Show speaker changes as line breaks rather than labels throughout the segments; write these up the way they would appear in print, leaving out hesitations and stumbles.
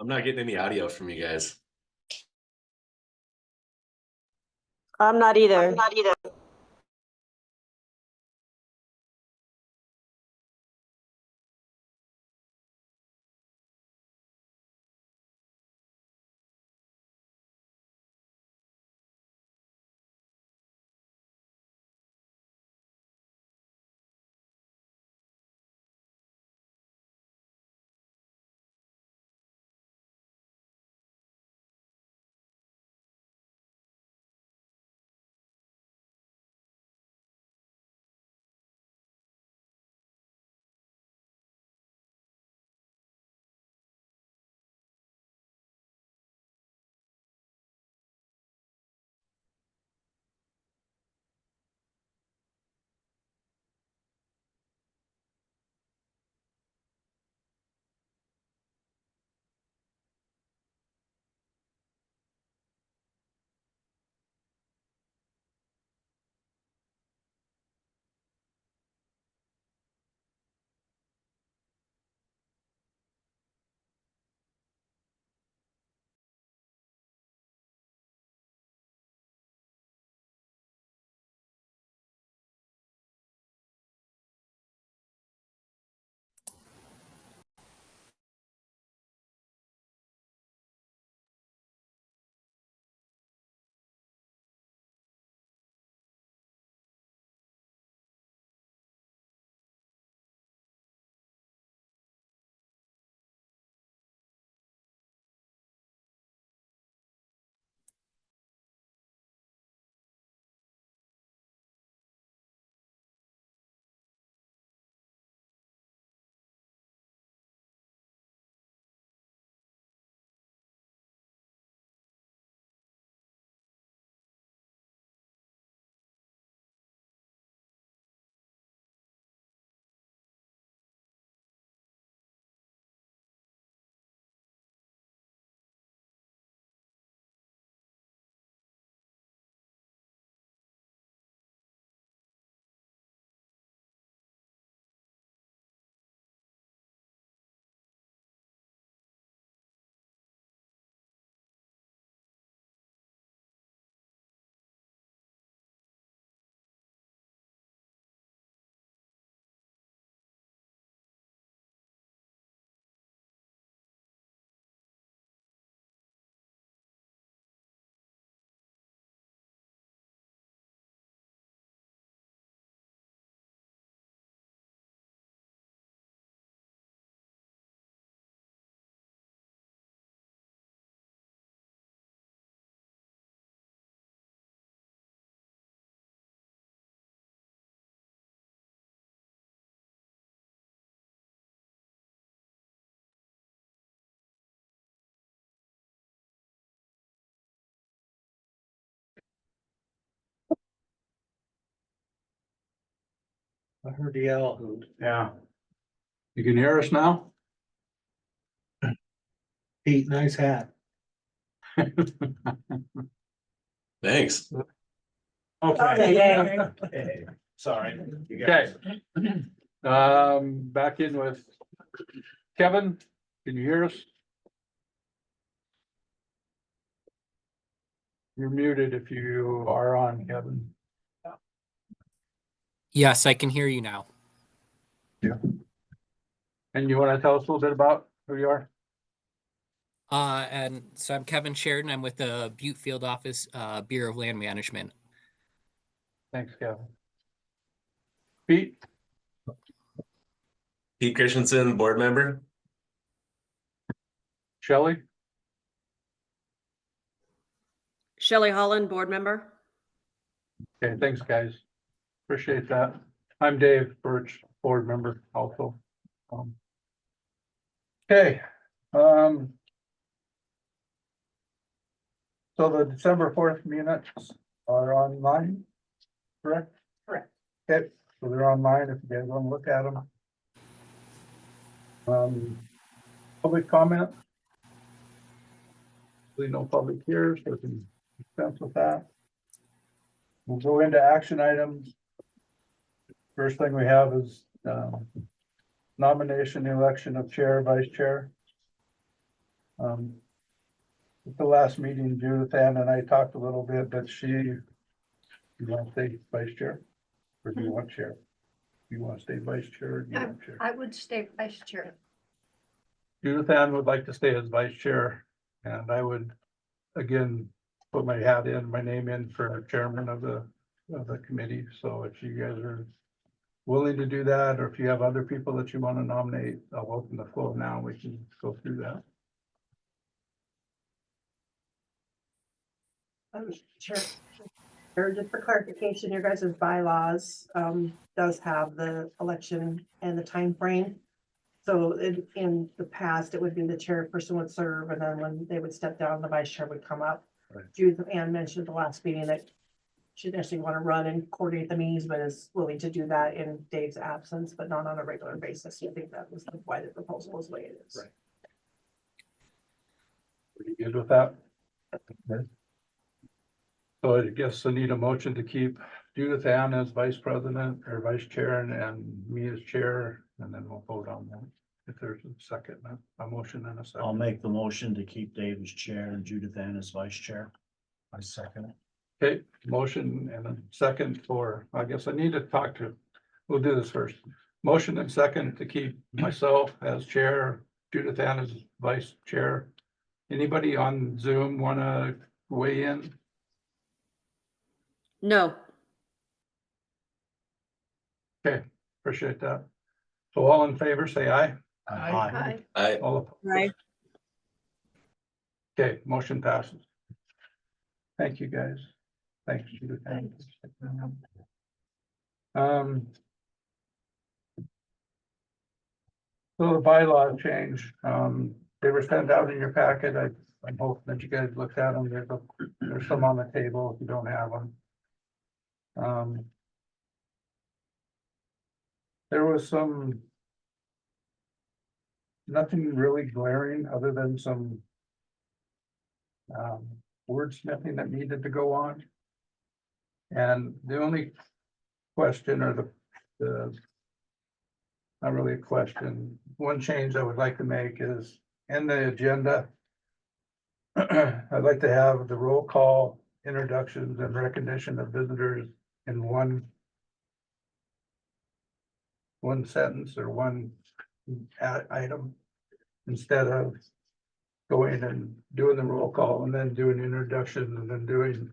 I'm not getting any audio from you guys.
I'm not either.
I heard the owl hoot.
Yeah. You can hear us now?
Pete, nice hat.
Thanks.
Okay.
Okay. Sorry.
Okay. Back in with Kevin. Can you hear us? You're muted if you are on, Kevin.
Yes, I can hear you now.
And you want to tell us a little bit about who you are?
And so I'm Kevin Sheridan. I'm with the Butte Field Office, Bureau of Land Management.
Thanks, Kevin. Pete?
Pete Christensen, board member.
Shelley?
Shelley Holland, board member.
Okay, thanks, guys. Appreciate that. I'm Dave Birch, board member also. Okay. So the December 4th minutes are online, correct?
Correct.
Okay, so they're online if you guys want to look at them. Public comment? Really no public here, so we can dispense with that. We'll go into action items. First thing we have is nomination, election of chair, vice chair. At the last meeting, Judith Ann and I talked a little bit, but you want to stay vice chair? Or do you want chair? You want to stay vice chair or do you want chair?
I would stay vice chair.
Judith Ann would like to stay as vice chair, and I would, again, put my hat in, my name in for chairman of the committee. So if you guys are willing to do that, or if you have other people that you want to nominate, I'll open the floor now. We can go through that.
Sure. Or just for clarification, your guys' bylaws does have the election and the time frame. So in the past, it would be the chairperson would serve, and then when they would step down, the vice chair would come up.
Right.
Judith Ann mentioned at the last meeting that she didn't actually want to run and coordinate the meetings, but is willing to do that in Dave's absence, but not on a regular basis. I think that was why the proposal is the way it is.
Right. Are you good with that? So I guess I need a motion to keep Judith Ann as vice president or vice chair and me as chair, and then we'll vote on that. If there's a second, a motion and a second.
I'll make the motion to keep Dave as chair and Judith Ann as vice chair. I second it.
Okay, motion and a second for, I guess I need to talk to, we'll do this first. Motion and second to keep myself as chair, Judith Ann as vice chair. Anybody on Zoom want to weigh in?
No.
Okay, appreciate that. So all in favor, say aye.
Aye.
I,
All opposed?
Right.
Okay, motion passes. Thank you, guys. Thanks, Judith. So the bylaw change, they were sent out in your packet. I'm hoping that you guys looked at them. There's some on the table if you don't have them. There was nothing really glaring other than some wordsmithing that needed to go on. And the only question, or the not really a question, one change I would like to make is in the agenda. I'd like to have the roll call, introductions, and recognition of visitors in one sentence or one item, instead of going and doing the roll call and then doing introduction and then doing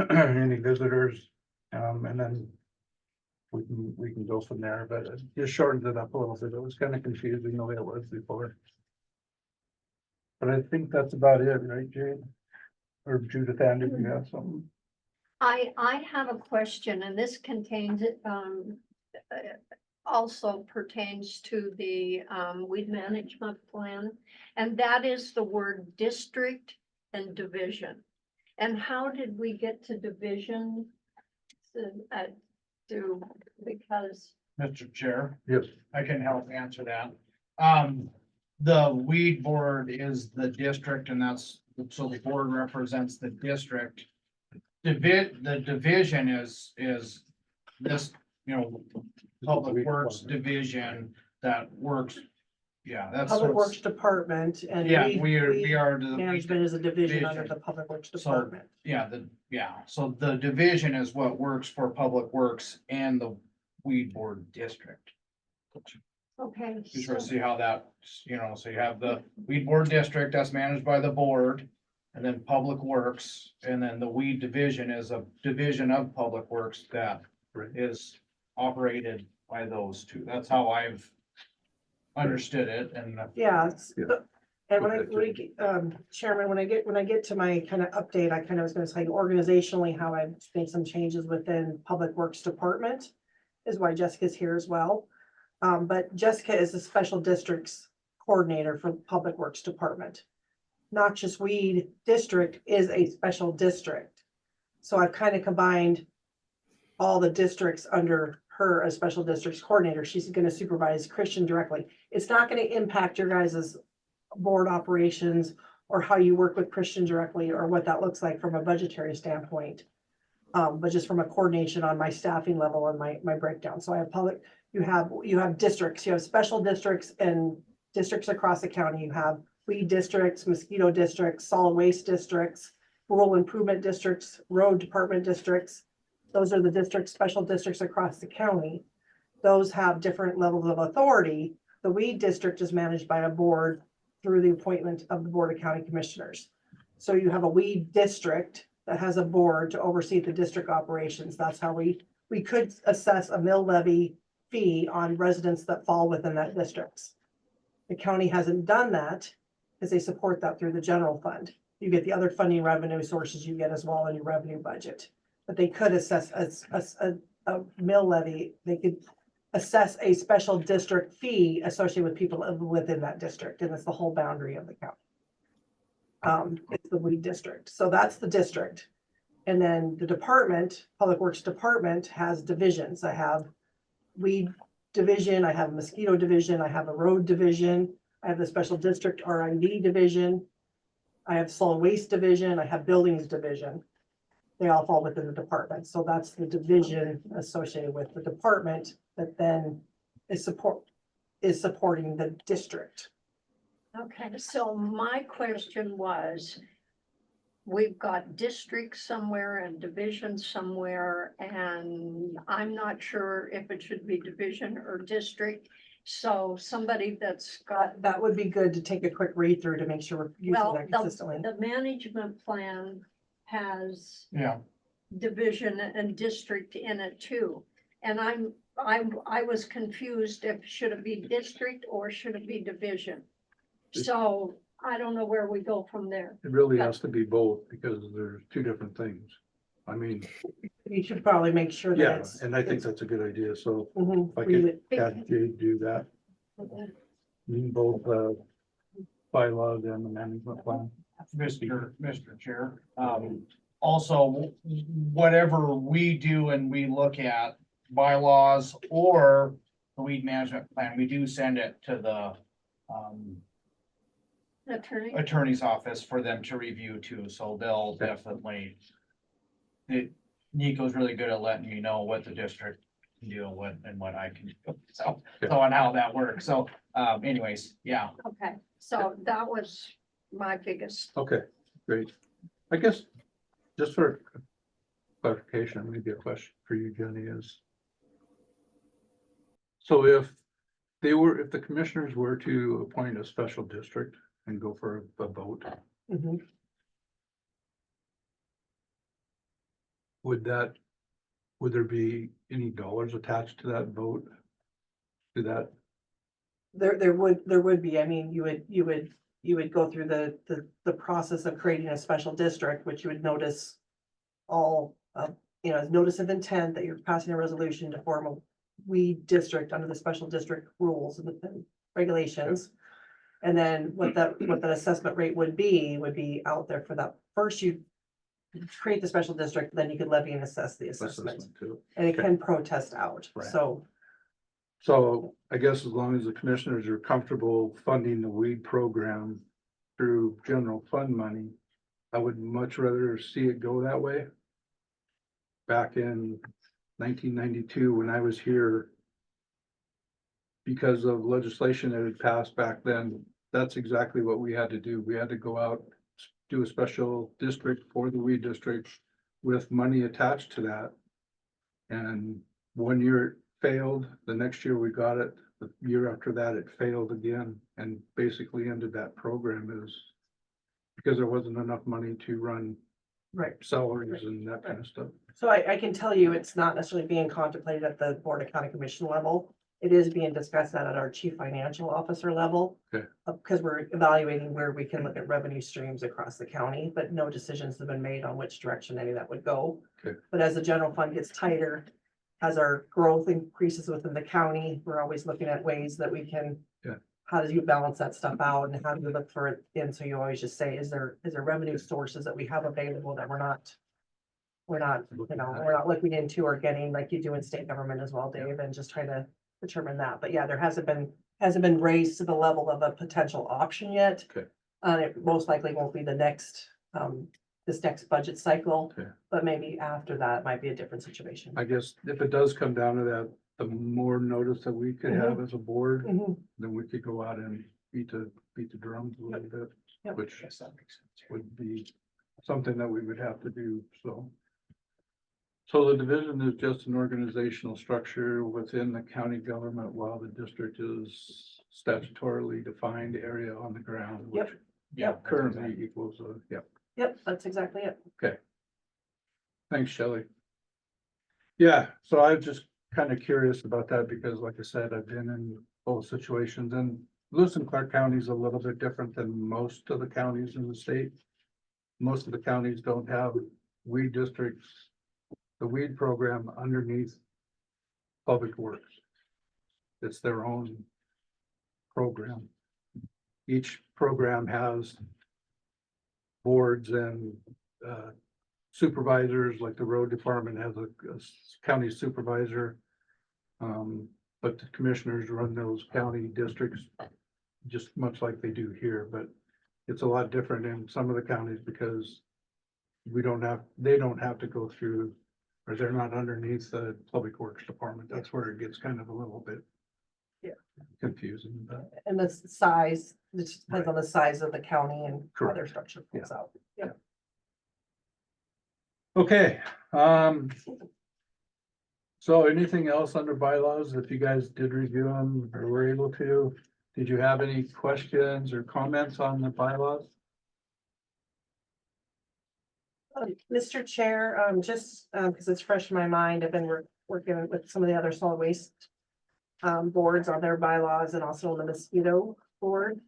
any visitors, and then we can go from there. But it just shortens it up a little bit. It was kind of confusing the way it was before. But I think that's about it, right, Jade? Or Judith Ann, did you have something?
I have a question, and this contains, also pertains to the weed management plan. And that is the word district and division. And how did we get to division? Because
Mr. Chair,
Yes.
I can help answer that. The weed board is the district, and that's, so the board represents the district. The division is this, public works division that works. Yeah, that's.
Public Works Department and.
Yeah,
weed-
we
weed
are the.
Management is a division under
Division.
the Public Works
So,
Department.
So the division is what works for Public Works and the weed board district.
okay,
You sort of
so-
see how that, so you have the weed board district that's managed by the board. And then Public Works, and then the weed division is a division of Public Works that
Right.
is operated by those two. That's how I've understood it, and
Yeah.
Yeah.
And
Okay,
Chairman, when I get to my kind of update, I kind of was gonna tell you organizationally how I've made some changes within Public Works Department. Is why Jessica's here as well. But Jessica is the Special Districts Coordinator for Public Works Department. Noxious Weed District is a special district. So I've kind of combined all the districts under her as Special Districts Coordinator. She's gonna supervise Christian directly. It's not gonna impact your guys' board operations or how you work with Christian directly or what that looks like from a budgetary standpoint. But just from a coordination on my staffing level and my breakdown. So I have you have districts, you have special districts and districts across the county. You have weed districts, mosquito districts, solid waste districts, rural improvement districts, road department districts. Those are the districts, special districts across the county. Those have different levels of authority. The weed district is managed by a board through the appointment of the Board of County Commissioners. So you have a weed district that has a board to oversee the district operations. That's how we could assess a mill levy fee on residents that fall within that district. The county hasn't done that because they support that through the general fund. You get the other funding revenue sources you get as well in your revenue budget. But they could assess a mill levy. They could assess a special district fee associated with people within that district, and it's the whole boundary of the county. It's the weed district. So that's the district. And then the department, Public Works Department, has divisions. I have weed division, I have mosquito division, I have a road division, I have the special district RID division, I have solid waste division, I have buildings division. They all fall within the department. So that's the division associated with the department that then is supporting the district.
Okay, so my question was, we've got districts somewhere and divisions somewhere, and I'm not sure if it should be division or district. So somebody that's got,
That would be good to take a quick read through to make sure we're using
well,
that consistently.
the management plan has
Yeah,
division and district in it too. And I was confused if should it be district or should it be division? So I don't know where we go from there.
It really has to be both because there's two different things. I mean,
You should probably make sure that
yeah,
it's.
and I think that's a good idea. So
Mhm,
if I
read
could
it.
have Jay do that, in both bylaws and the management plan.
Mr. Chair, also, whatever we do and we look at bylaws or the weed management plan, we do send it to the
Attorney,
attorney's office for them to review too, so they'll definitely. Nico's really good at letting me know what the district can do and what I can do, so on how that works, so, anyways, yeah.
okay, so that was my biggest,
Okay, great. I guess just for clarification, maybe a question for you, Jenny, is. So if the commissioners were to appoint a special district and go for a vote,
Mhm.
would there be any dollars attached to that vote? To that,
There would be, I mean, you would go through the process of creating a special district, which you would notice all of, notice of intent that you're passing a resolution to form a weed district under the special district rules and regulations. And then what that assessment rate would be out there for that. First, you create the special district, then you could levy and assess the assessment.
too.
And it
Okay.
can protest out,
Right.
so.
I guess as long as the commissioners are comfortable funding the weed program through general fund money, I would much rather see it go that way. Back in 1992, when I was here, because of legislation that had passed back then, that's exactly what we had to do. We had to go out, do a special district for the weed district with money attached to that. And 1 year it failed, the next year we got it, the year after that it failed again, and basically ended that program is because there wasn't enough money to run
Right.
salaries and that kind of stuff.
So I can tell you, it's not necessarily being contemplated at the Board of County Commission level. It is being discussed at our chief financial officer level.
Okay.
Because we're evaluating where we can look at revenue streams across the county, but no decisions have been made on which direction any of that would go.
Okay.
But as the general fund gets tighter, as our growth increases within the county, we're always looking at ways that we can.
Yeah.
How do you balance that stuff out and how do you look for it? And so you always just say, is there revenue sources that we have available that we're not, we're not looking into or getting like you do in state government as well, Dave, and just trying to determine that. But yeah, there hasn't been raised to the level of a potential option yet.
Okay.
It most likely won't be the next, this next budget cycle,
Okay.
but maybe after that might be a different situation.
I guess if it does come down to that, the more notice that we could have as a board,
Mhm.
then we could go out and, beat the drums a little bit,
Yep.
which
Yes, that makes sense.
would be something that we would have to do, so. So the division is just an organizational structure within the county government, while the district is statutorily defined area on the ground, which
Yep.
currently equals
Yep, that's exactly it.
Thanks, Shelley. Yeah, so I'm just kind of curious about that because like I said, I've been in both situations, and Lewis and Clark County is a little bit different than most of the counties in the state. Most of the counties don't have weed districts, the weed program underneath Public Works. It's their own program. Each program has boards and supervisors, like the road department has a county supervisor. But the commissioners run those county districts just much like they do here, but it's a lot different in some of the counties because they don't have to go through, or they're not underneath the Public Works Department. That's where it gets kind of a little bit confusing, but
And the size, it just depends on the size of the county and how their
Correct.
structure falls out.
okay. So anything else under bylaws, if you guys did review them or were able to, did you have any questions or comments on the bylaws?
Mr. Chair, just, because it's fresh in my mind, I've been working with some of the other solid waste boards on their bylaws and also on the mosquito board.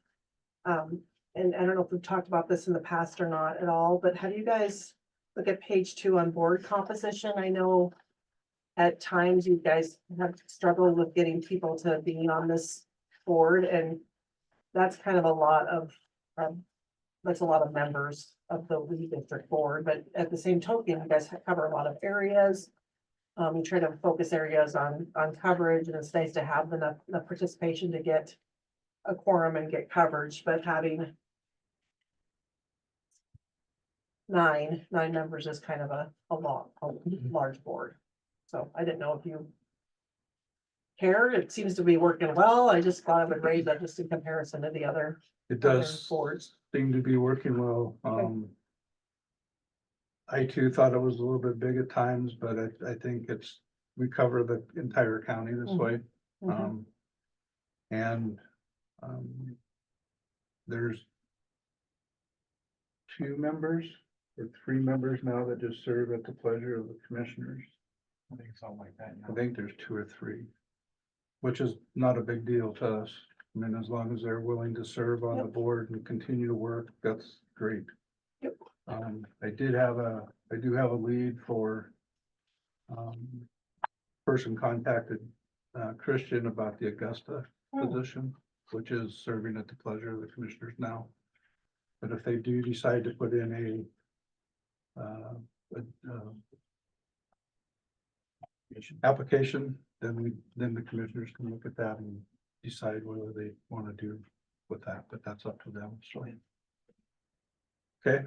And I don't know if we've talked about this in the past or not at all, but how do you guys look at page 2 on board composition? I know at times you guys have struggled with getting people to be on this board, and that's kind of a lot of, that's a lot of members of the weed district board, but at the same token, you guys cover a lot of areas. You try to focus areas on coverage, and it's nice to have the participation to get a quorum and get coverage, but having nine members is kind of a large board. So I didn't know if you care. It seems to be working well. I just thought I would raise that just in comparison to the other
It does
boards.
seem to be working well. I too thought it was a little bit big at times, but I think we cover the entire county this way.
Mhm.
And there's 2 members or 3 members now that just serve at the pleasure of the commissioners.
I think something like that.
I think there's 2 or 3, which is not a big deal to us. I mean, as long as they're willing to serve on the board and continue to work, that's great.
Yep.
I do have a lead for person contacted Christian about the Augusta position, which is serving at the pleasure of the commissioners now. But if they do decide to put in a application, then the commissioners can look at that and decide whether they want to do with that, but that's up to them, so. Okay.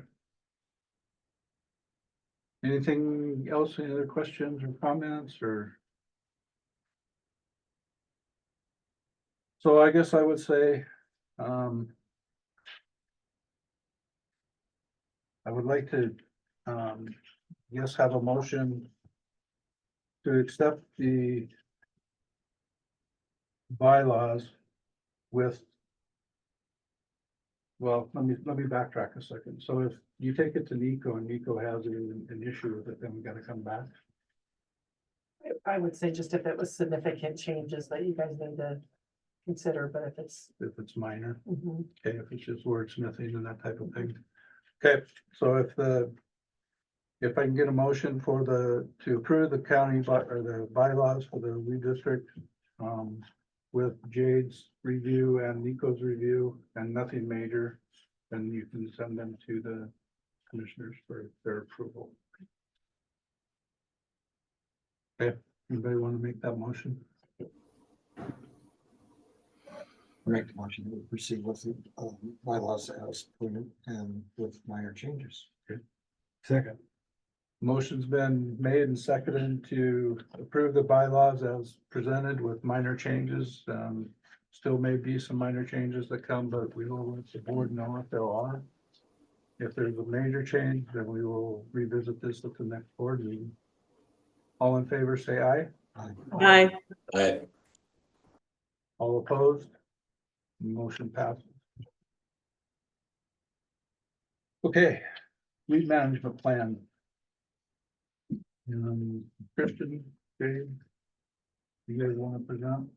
Anything else, any other questions or comments or? So I guess I would say, I would like to, yes, have a motion to accept the bylaws with, well, let me backtrack a second. So if you take it to Nico and Nico has an issue with it, then we gotta come back.
I would say just if it was significant changes that you guys need to consider, but if it's.
If it's minor,
Mhm.
okay, if it's just wordsmithing and that type of thing. Okay, so if I can get a motion to approve the county or the bylaws for the weed district, with Jade's review and Nico's review and nothing major, then you can send them to the commissioners for their approval. Okay, anybody want to make that motion?
Make the motion to proceed with the bylaws as printed and with minor changes.
Second.
Motion's been made and seconded to approve the bylaws as presented with minor changes. still may be some minor changes that come, but we will let the board know if there are. If there's a major change, then we will revisit this at the next board meeting. All in favor, say aye.
Aye.
Aye.
All opposed? Motion passes. Okay, weed management plan. Christian, Dave, you guys want to present?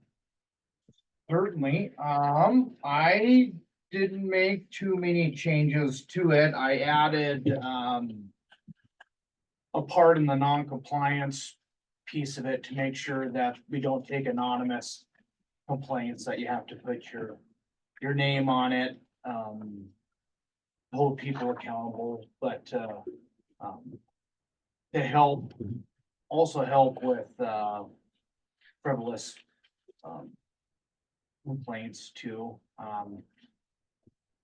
Certainly, I didn't make too many changes to it. I added, a part in the non-compliance piece of it to make sure that we don't take anonymous complaints, that you have to put your name on it, hold people accountable, but, to help, also help with, frivolous, complaints too.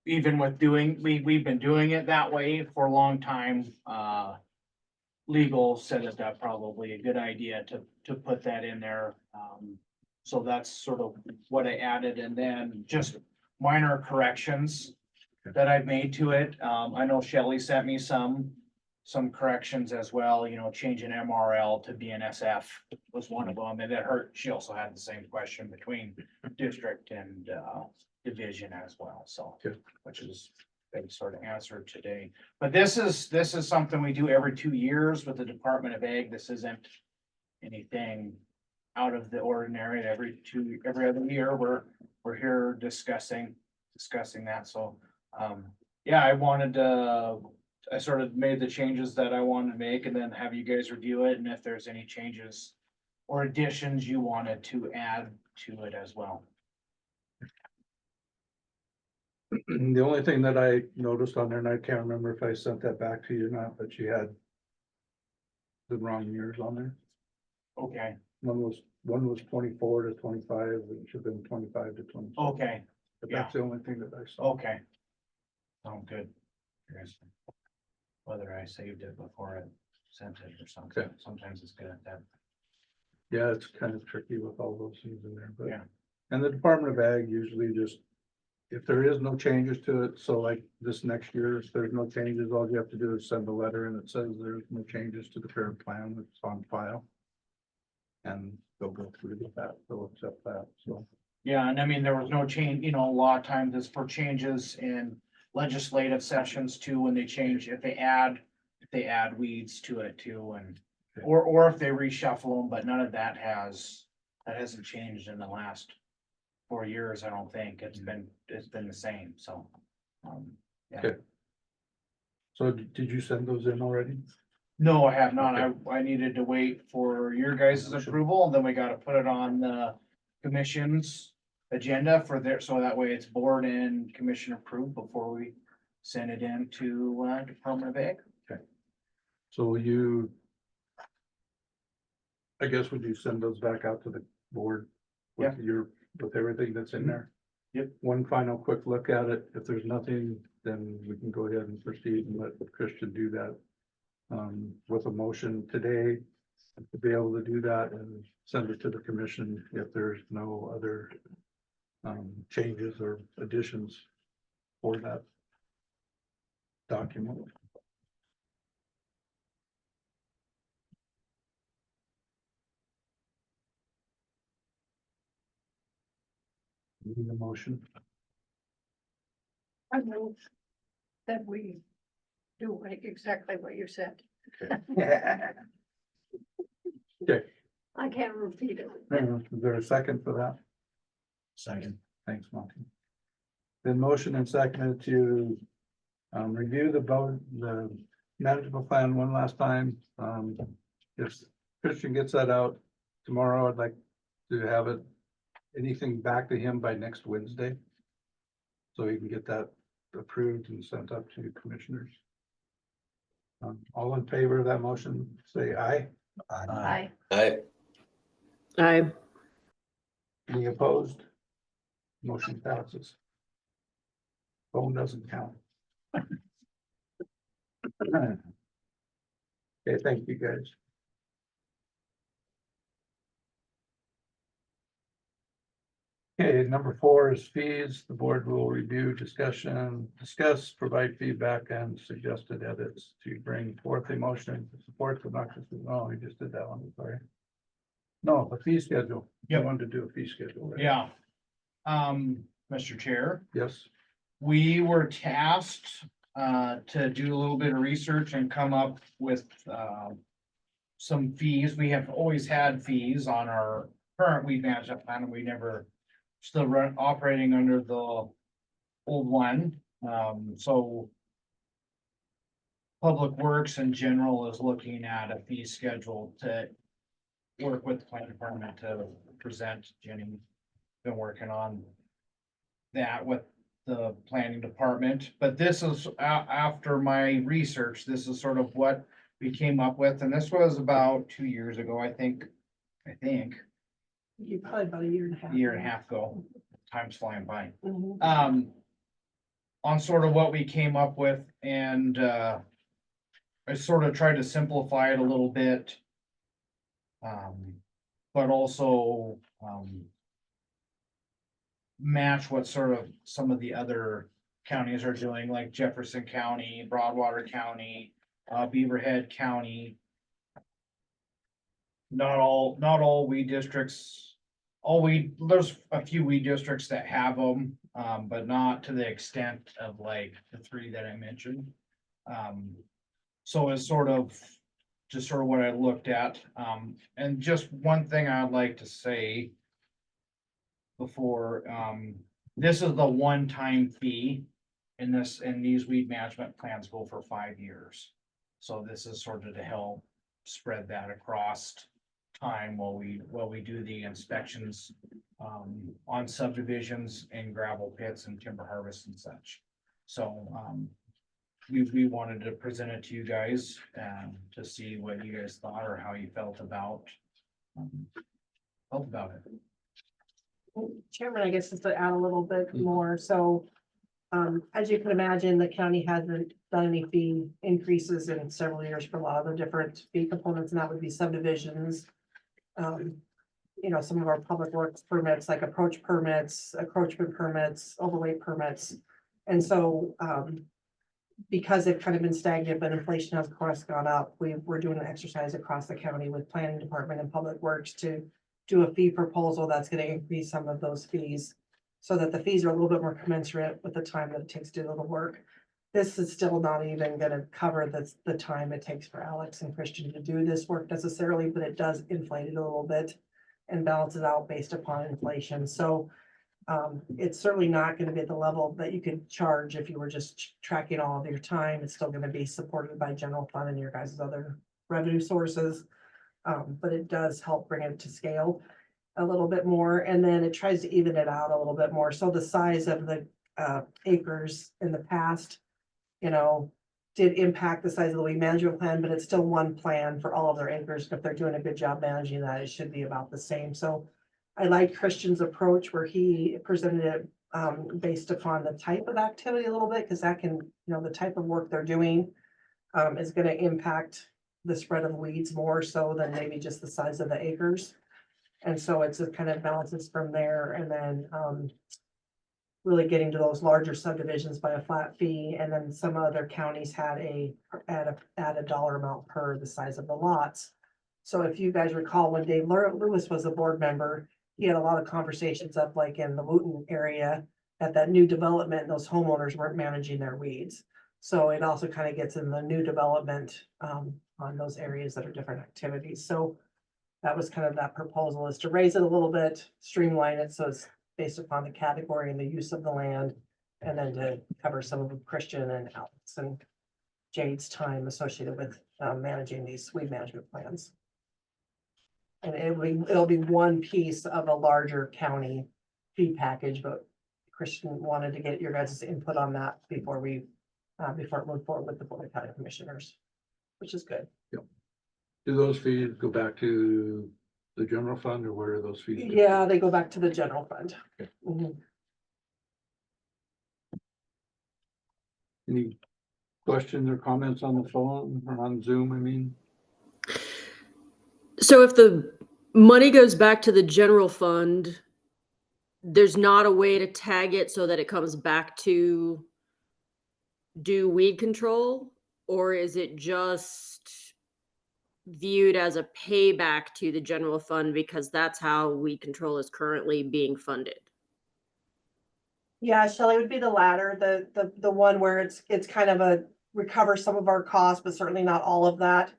Even with we've been doing it that way for a long time. Legal said that that's probably a good idea to put that in there. So that's sort of what I added, and then just minor corrections that I've made to it. I know Shelley sent me some corrections as well, changing MRL to BNSF was one of them, and that hurt. She also had the same question between district and division as well, so, which is they sort of answered today. But this is something we do every 2 years with the Department of Ag. This isn't anything out of the ordinary. Every other year, we're here discussing that. So, yeah, I sort of made the changes that I wanted to make, and then have you guys review it, and if there's any changes or additions you wanted to add to it as well.
The only thing that I noticed on there, and I can't remember if I sent that back to you or not, but you had the wrong years on there.
Okay,
One was 24 to 25, it should have been 25 to 20.
okay,
But that's the only thing that I saw.
okay. Sounds good. Curious whether I saved it before I sent it or something.
Okay.
Sometimes it's good at that.
Yeah, it's kind of tricky with all those things in there, but.
Yeah.
And the Department of Ag usually just, if there is no changes to it, so like this next year, if there's no changes, all you have to do is send a letter and it says there's no changes to the current plan that's on file. And they'll go through with that, they'll accept that, so.
Yeah, and I mean, there was no change, a lot of times it's for changes in legislative sessions too, when they change, if they add weeds to it too, and, or if they reshuffle them, but none of that hasn't changed in the last 4 years, I don't think. It's been the same, so. Yeah.
Okay. So did you send those in already?
No, I have not.
Okay.
I needed to wait for your guys' approval, and then we gotta put it on the commission's agenda for so that way it's board and commission approved before we send it in to Department of Ag.
So I guess, would you send those back out to the board? With with everything that's in there?
Yep.
One final quick look at it. If there's nothing, then we can go ahead and proceed and let Christian do that. With a motion today to be able to do that and send it to the commission if there's no other changes or additions for that document. Need a motion?
I move that we do exactly what you said.
Okay.
I can't repeat it.
Is there a second for that?
Second.
Thanks, Monty. Then motion and seconded to review the management plan one last time. If Christian gets that out tomorrow, I'd like to have anything back to him by next Wednesday. So he can get that approved and sent up to commissioners. All in favor of that motion, say aye.
Aye.
Aye.
Aye.
Any opposed? Motion passes. Phone doesn't count. Okay, thank you, guys. Okay, number 4 is fees. The board will review, discuss, provide feedback and suggested edits to bring forth a motion to support the Noxious. Oh, we just did that one, sorry. No, the fee schedule. You
Yep.
wanted to do a fee schedule. right?
Yeah. Mr. Chair,
Yes,
we were tasked to do a little bit of research and come up with some fees. We have always had fees on our current weed management plan, and we never still operating under the old one. So Public Works in general is looking at a fee schedule to work with the planning department to present. Jenny been working on that with the planning department, but this is after my research, this is sort of what we came up with, and this was about 2 years ago, I think.
You probably about a year and a half.
A year and a half ago. Time's flying by.
Mhm.
On sort of what we came up with, and I sort of tried to simplify it a little bit. But also match what sort of some of the other counties are doing, like Jefferson County, Broadwater County, Beaverhead County. Not all weed districts, there's a few weed districts that have them, but not to the extent of like the 3 that I mentioned. So it's sort of what I looked at, and just one thing I'd like to say before, this is the one-time fee in these weed management plans go for 5 years. So this is sort of to help spread that across time while we do the inspections on subdivisions and gravel pits and timber harvest and such. So we wanted to present it to you guys to see what you guys thought or how you felt about it.
Chairman, I guess just to add a little bit more, so as you can imagine, the county hasn't done any fee increases in several years for a lot of the different fee components, and that would be subdivisions. You know, some of our public works permits, like approach permits, encroachment permits, overlay permits. And so because they've kind of been stagnant, but inflation has of course gone up, we're doing an exercise across the county with planning department and public works to do a fee proposal that's going to increase some of those fees, so that the fees are a little bit more commensurate with the time that it takes to do the work. This is still not even going to cover the time it takes for Alex and Christian to do this work necessarily, but it does inflate it a little bit and balance it out based upon inflation. So it's certainly not going to be at the level that you could charge if you were just tracking all of your time. It's still going to be supported by general fund and your guys' other revenue sources. But it does help bring it to scale a little bit more, and then it tries to even it out a little bit more. So the size of the acres in the past, you know, did impact the size of the weed management plan, but it's still one plan for all of their acres. If they're doing a good job managing that, it should be about the same. So I like Christian's approach where he presented it based upon the type of activity a little bit, because that can, you know, the type of work they're doing is going to impact the spread of weeds more so than maybe just the size of the acres. And so it's a kind of balances from there, and then really getting to those larger subdivisions by a flat fee. And then some other counties had add a dollar amount per the size of the lots. So if you guys recall, when Dave Lewis was a board member, he had a lot of conversations up like in the Wooten area at that new development, those homeowners weren't managing their weeds. So it also kind of gets in the new development on those areas that are different activities. So that was kind of that proposal, is to raise it a little bit, streamline it so it's based upon the category and the use of the land, and then to cover some of Christian and Alex and Jade's time associated with managing these weed management plans. And it'll be one piece of a larger county fee package, but Christian wanted to get your guys' input on that before it moved forward with the Board of County Commissioners, which is good.
do those fees go back to the general fund, or where are those fees?
Yeah, they go back to the general fund.
Okay.
Mhm.
Any questions or comments on the phone or on Zoom, I mean?
So if the money goes back to the general fund, there's not a way to tag it so that it comes back to do weed control? Or is it just viewed as a payback to the general fund because that's how weed control is currently being funded?
Yeah, Shelley, would be the latter, the one where it's kind of a recover some of our costs, but certainly not all of that.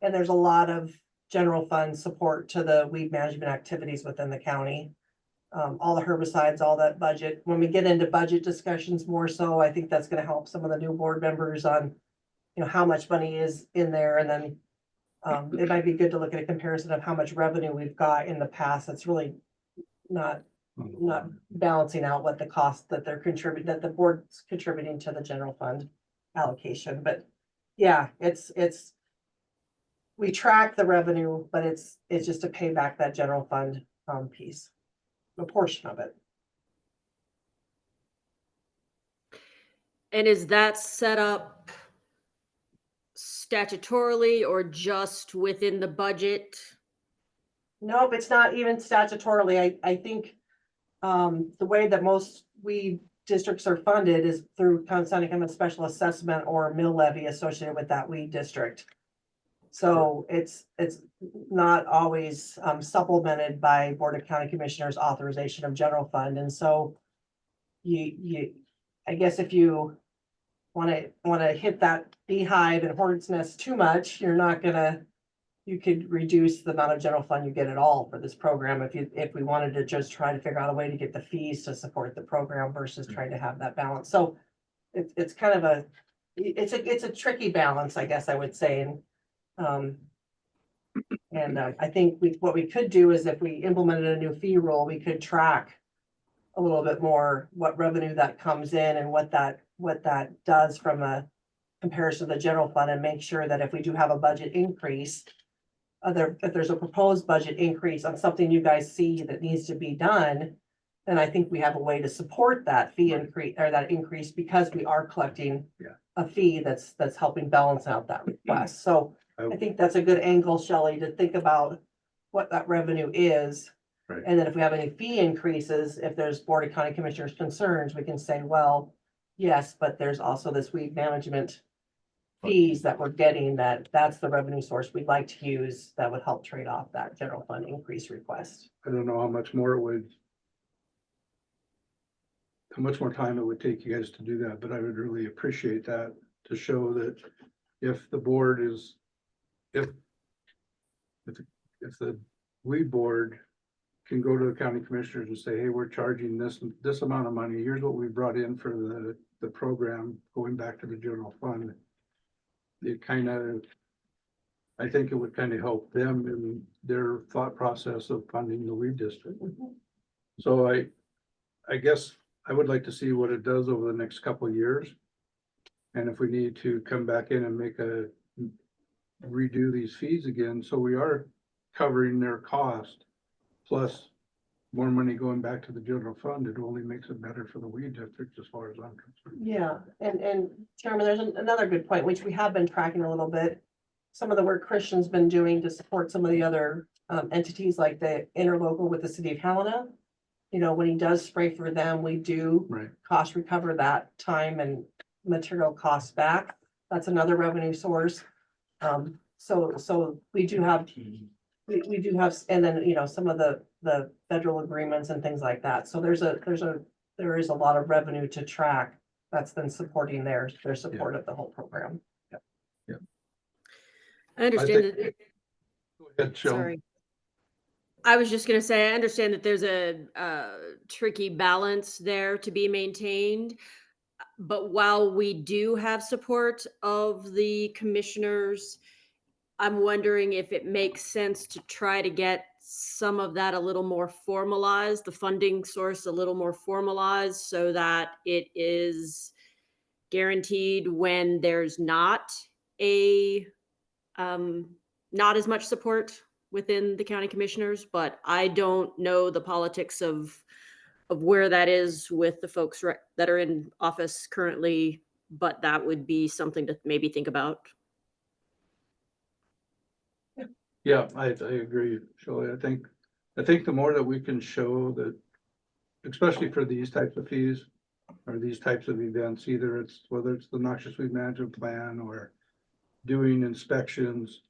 And there's a lot of general fund support to the weed management activities within the county. All the herbicides, all that budget. When we get into budget discussions more so, I think that's gonna help some of the new board members on, how much money is in there, and then it might be good to look at a comparison of how much revenue we've got in the past. That's really not balancing out what the cost that they're contributing, that the board's contributing to the general fund allocation. But yeah, we track the revenue, but it's just to pay back that general fund piece, a portion of it.
And is that set up statutorily or just within the budget?
Nope, it's not even statutorily. I think the way that most weed districts are funded is through county common special assessment or mill levy associated with that weed district. So it's not always supplemented by Board of County Commissioners authorization of general fund. And so I guess if you wanna hit that beehive and hornet's nest too much, you could reduce the amount of general fund you get at all for this program if we wanted to just try to figure out a way to get the fees to support the program versus trying to have that balance. So it's kind of it's a tricky balance, I guess I would say. And I think what we could do is if we implemented a new fee rule, we could track a little bit more what revenue that comes in and what that does from a comparison to the general fund, and make sure that if we do have a budget increase, if there's a proposed budget increase on something you guys see that needs to be done, then I think we have a way to support that fee increase or that increase because we are collecting a fee that's helping balance out that request. So I think that's a good angle, Shelley, to think about what that revenue is.
Right.
And then if we have any fee increases, if there's Board of County Commissioners concerns, we can say, well, yes, but there's also this weed management fees that we're getting, that's the revenue source we'd like to use that would help trade off that general fund increase request.
I don't know how much more how much more time it would take you guys to do that, but I would really appreciate that to show that if the board is, if the weed board can go to the county commissioners and say, hey, we're charging this amount of money, here's what we brought in for the program going back to the general fund. I think it would kind of help them in their thought process of funding the weed district. So I guess I would like to see what it does over the next couple of years. And if we need to come back in and redo these fees again, so we are covering their cost, plus more money going back to the general fund, it only makes it better for the weed district as far as I'm concerned.
Yeah, and Chairman, there's another good point, which we have been tracking a little bit. Some of the work Christian's been doing to support some of the other entities like the interlocal with the city of Helena. When he does spray for them, we do cost recover that time and material costs back. That's another revenue source. So we do have, and then, some of the federal agreements and things like that. So there is a lot of revenue to track that's been supporting their support of the whole program.
I understand that.
Go ahead, Shelley.
Sorry. I was just gonna say, I understand that there's a tricky balance there to be maintained. But while we do have support of the commissioners, I'm wondering if it makes sense to try to get some of that a little more formalized, the funding source a little more formalized, so that it is guaranteed when there's not as much support within the county commissioners. But I don't know the politics of where that is with the folks that are in office currently, but that would be something to maybe think about.
Yeah, I agree, Shelley. I think the more that we can show that especially for these types of fees or these types of events, whether it's the noxious weed management plan or doing inspections.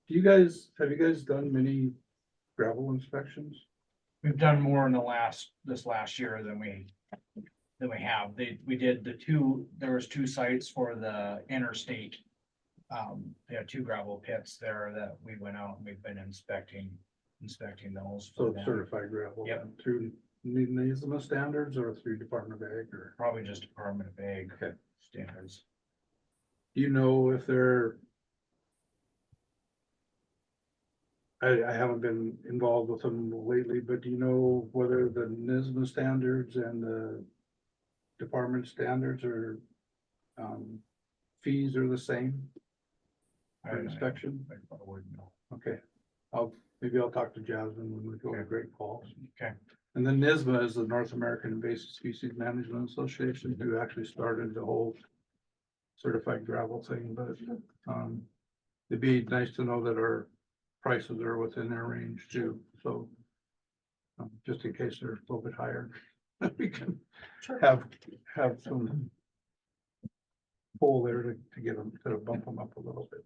Have you guys done many gravel inspections?
We've done more in this last year than we have. We did there was 2 sites for the interstate. They had 2 gravel pits there that we went out and we've been inspecting those.
So
for them.
certified gravel?
Yep.
Through NISMA standards or through Department of Ag or?
Probably just Department of Ag
Okay.
standards.
Do you know if they're? I haven't been involved with them lately, but do you know whether the NISMA standards and the department standards are, fees are the same for inspection?
I wouldn't know.
Okay, maybe I'll talk to Jasmine when we go to Great Falls.
Okay.
And then NISMA is the North American Invasive Species Management Association, who actually started the whole certified gravel thing, but, it'd be nice to know that our prices are within their range too, so. Just in case they're a little bit higher, we can
Sure.
have some pull there to get them, to bump them up a little bit.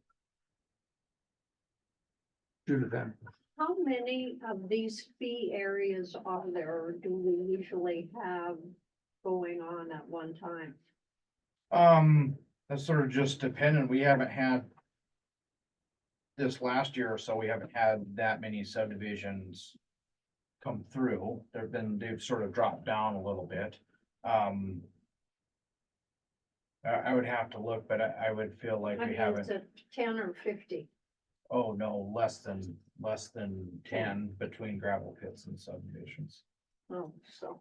Judith, then.
How many of these fee areas are there, or do we usually have going on at one time?
That's sort of just dependent. We haven't had this last year or so, we haven't had that many subdivisions come through. They've sort of dropped down a little bit. I would have to look, but I would feel like
I
we
mean,
haven't.
is it 10 or 50?
Oh, no, less than 10 between gravel pits and subdivisions.
Oh, so.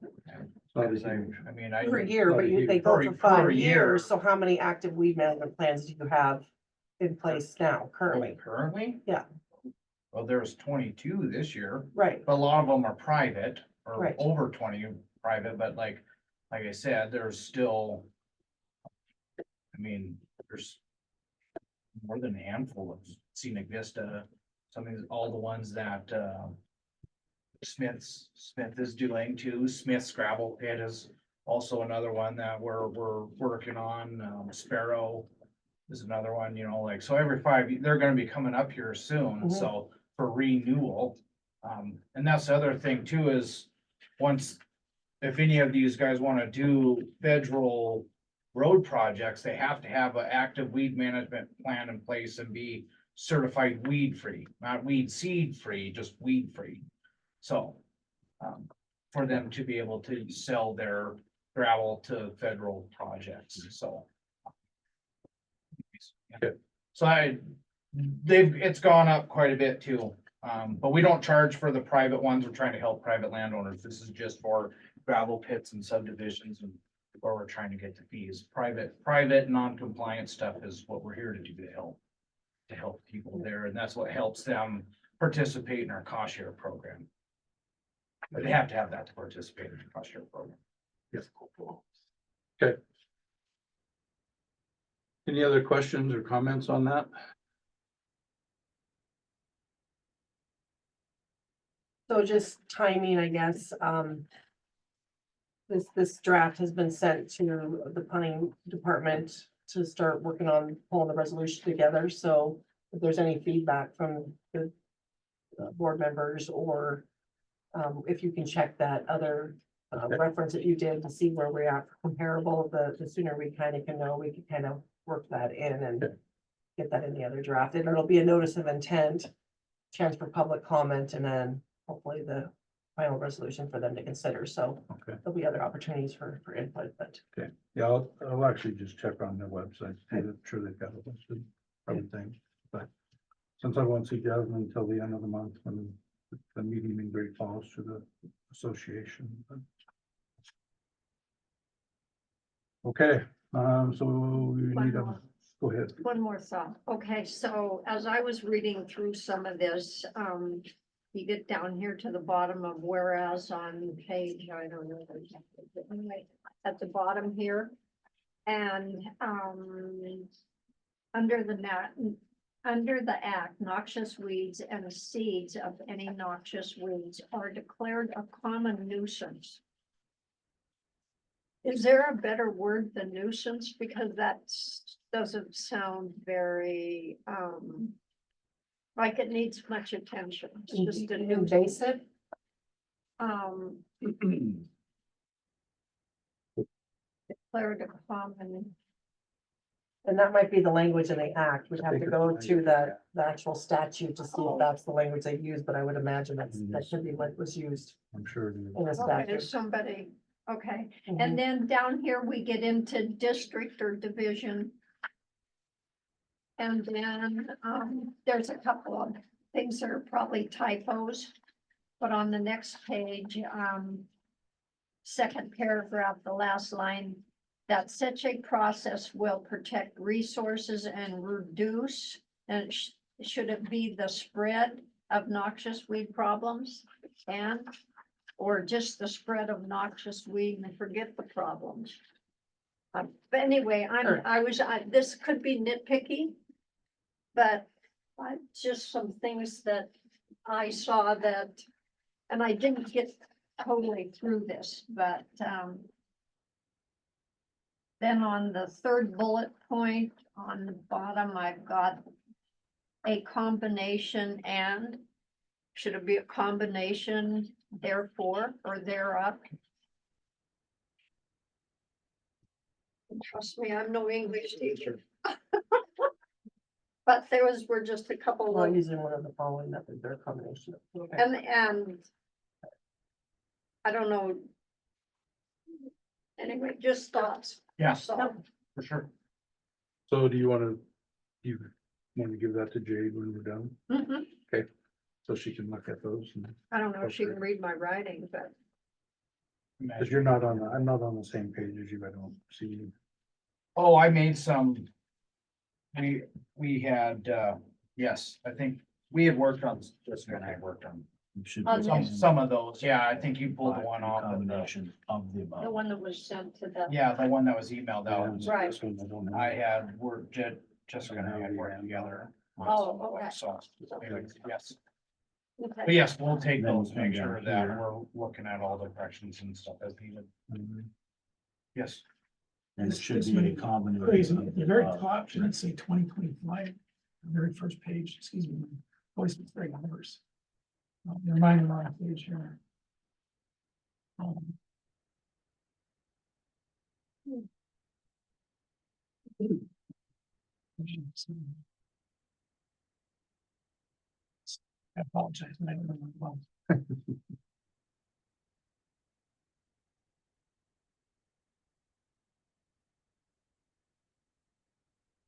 Because I mean, I.
Per year, but they
Per-
go for
per
5
year.
years, so how many active weed management plans do you have in place now, currently?
Currently?
Yeah.
Well, there's 22 this year,
Right,
but a lot of them are private or
Right.
over 20 private, but like I said, there's still. I mean, there's more than a handful of Scenic Vista, some of these, all the ones that, Smith is doing too. Smith's gravel pit is also another one that we're working on. Sparrow is another one, like, so every 5, they're gonna be coming up here soon,
Mhm.
so for renewal. And that's the other thing too, is if any of these guys wanna do federal road projects, they have to have an active weed management plan in place and be certified weed free, not weed seed free, just weed free. So, for them to be able to sell their gravel to federal projects, so.
Okay.
So it's gone up quite a bit too, but we don't charge for the private ones. We're trying to help private landowners. This is just for gravel pits and subdivisions and where we're trying to get the fees. Private non-compliant stuff is what we're here to do to help people there, and that's what helps them participate in our cost share program. But they have to have that to participate in the cost share program.
Yes. Okay. Any other questions or comments on that?
so just timing, I guess, this draft has been sent to the planning department to start working on pulling the resolution together, so if there's any feedback from the board members or if you can check that other reference that you did to see where we're at comparable, the sooner we kind of can know, we can kind of work that in and get that in the other draft. And it'll be a notice of intent, chance for public comment, and then hopefully the final resolution for them to consider. So
Okay.
there'll be other opportunities for input, but
Yeah, I'll actually just check on their website, I'm sure they've got a list of everything, but since I won't see Jasmine until the end of the month, when the meeting in Great Falls to the association. Okay, so we
One
need a,
more.
go ahead.
One more thought. Okay, so as I was reading through some of this, you get down here to the bottom of whereas on page, I don't know. Anyway, at the bottom here. And, under the act, noxious weeds and seeds of any noxious weeds are declared a common nuisance. Is there a better word than nuisance? Because that doesn't sound very, like it needs much attention. It's just a nuisance.
Invasive?
Declared a common.
And that might be the language in the act. We'd have to go to the actual statute to see if that's the language they use, but I would imagine that should be what was used
I'm sure it is.
in the
Okay,
statute.
somebody, okay.
Mhm.
And then down here, we get into district or division. And then, there's a couple of things that are probably typos. But on the next page, second paragraph, the last line, that such a process will protect resources and reduce, and should it be the spread of noxious weed problems? And, or just the spread of noxious weed and forget the problems? But anyway,
Sure.
this could be nitpicky. But just some things that I saw that, and I didn't get totally through this, but, then on the third bullet point on the bottom, I've got a combination and, should it be a combination therefore or thereof? And trust me, I'm no English teacher. But were just a couple
Well,
of,
using one of the following methods or a combination of. Okay.
and I don't know. Anyway, just thoughts.
Yeah,
So,
for sure.
So do you want to give that to Jade when we're done,
mhm.
so she can look at those?
I don't know if she can read my writing, but
Cause I'm not on the same page as you, I don't see you.
Oh, I made some. We had, yes, I think we had worked on, Jessica and I worked on
It should
On
be
some of those. Yeah, I think you pulled the one off of the,
combination of the above.
the one that was sent to the.
yeah, the one that was emailed out.
Right.
This one I don't know.
I had worked, Jessica and I had worked together.
Oh, okay.
So, anyway, yes,
Okay.
but yes, we'll take
Then
those,
we'll
make
come
sure
down
that
here.
we're looking at all the corrections and stuff as needed.
Mhm.
Yes,
And it should be a combination.
Crazy,
of
at the very
above.
top, should it say 2025, the very first page, excuse me, my voice was very hoarse. Never mind, I'm on a page here. I apologize, I don't know what it was.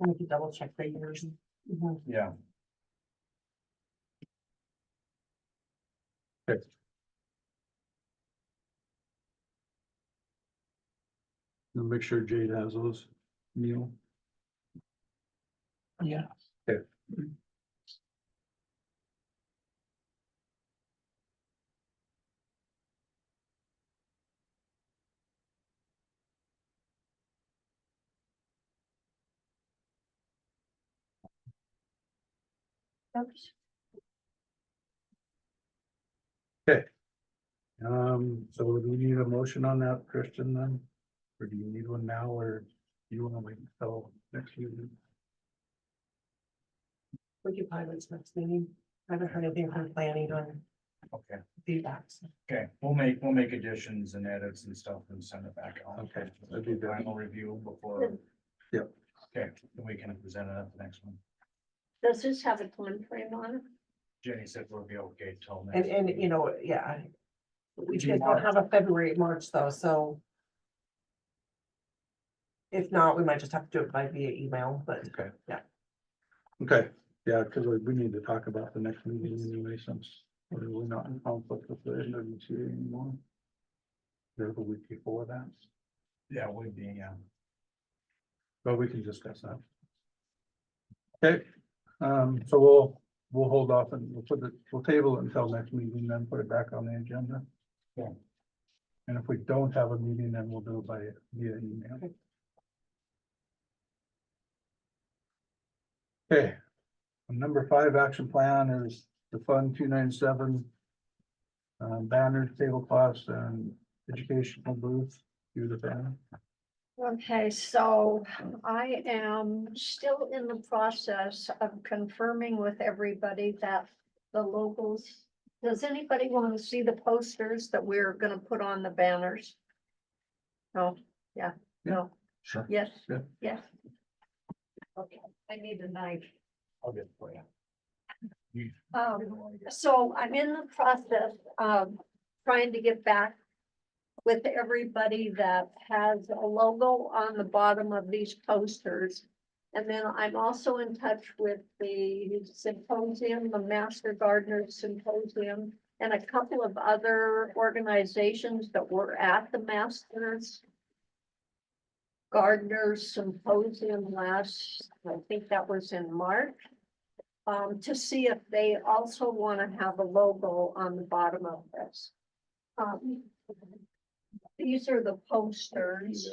I need to double check the years. Mhm.
yeah,
We'll make sure Jade has those, Neil.
Yeah.
Okay.
Oops.
So do we need a motion on that, Christian, then? Or do you need one now, or do you want to wait until next meeting?
We could probably wait till next meeting. I haven't heard anything from planning on
okay,
feedback. So.
okay, we'll make additions and edits and stuff and send it back out.
Okay, that'd be good.
Final review before.
Yep.
Okay, then we can present it at the next one.
Does this have a time frame on it?
Jenny said we'll be okay till next.
And
meeting.
you know, yeah. We
June,
just don't have a February, March though, so. If not, we might just have to do it by via email, but
Okay.
Yeah.
Okay, yeah, because we need to talk about the next meeting anyway, since we're not in conflict with the end of the year anymore. There's a week before that,
Yeah, we'd be, yeah.
but we can discuss that. Okay, so we'll hold off and we'll table it until next meeting, then put it back on the agenda.
Yeah.
And if we don't have a meeting, then we'll do it via email. Okay. Number 5 action plan is the Fund 297. Banners, tablecloths, and educational booth. Judith Ann?
Okay, so I am still in the process of confirming with everybody that the logos. Does anybody want to see the posters that we're gonna put on the banners? No, yeah, no,
Sure.
yes,
Yeah.
yes. Okay, I need a knife.
I'll get it for you.
So I'm in the process of trying to get back with everybody that has a logo on the bottom of these posters. And then I'm also in touch with the symposium, the Master Gardeners Symposium, and a couple of other organizations that were at the Masters Gardeners Symposium last, I think that was in March. To see if they also want to have a logo on the bottom of this. These are the posters.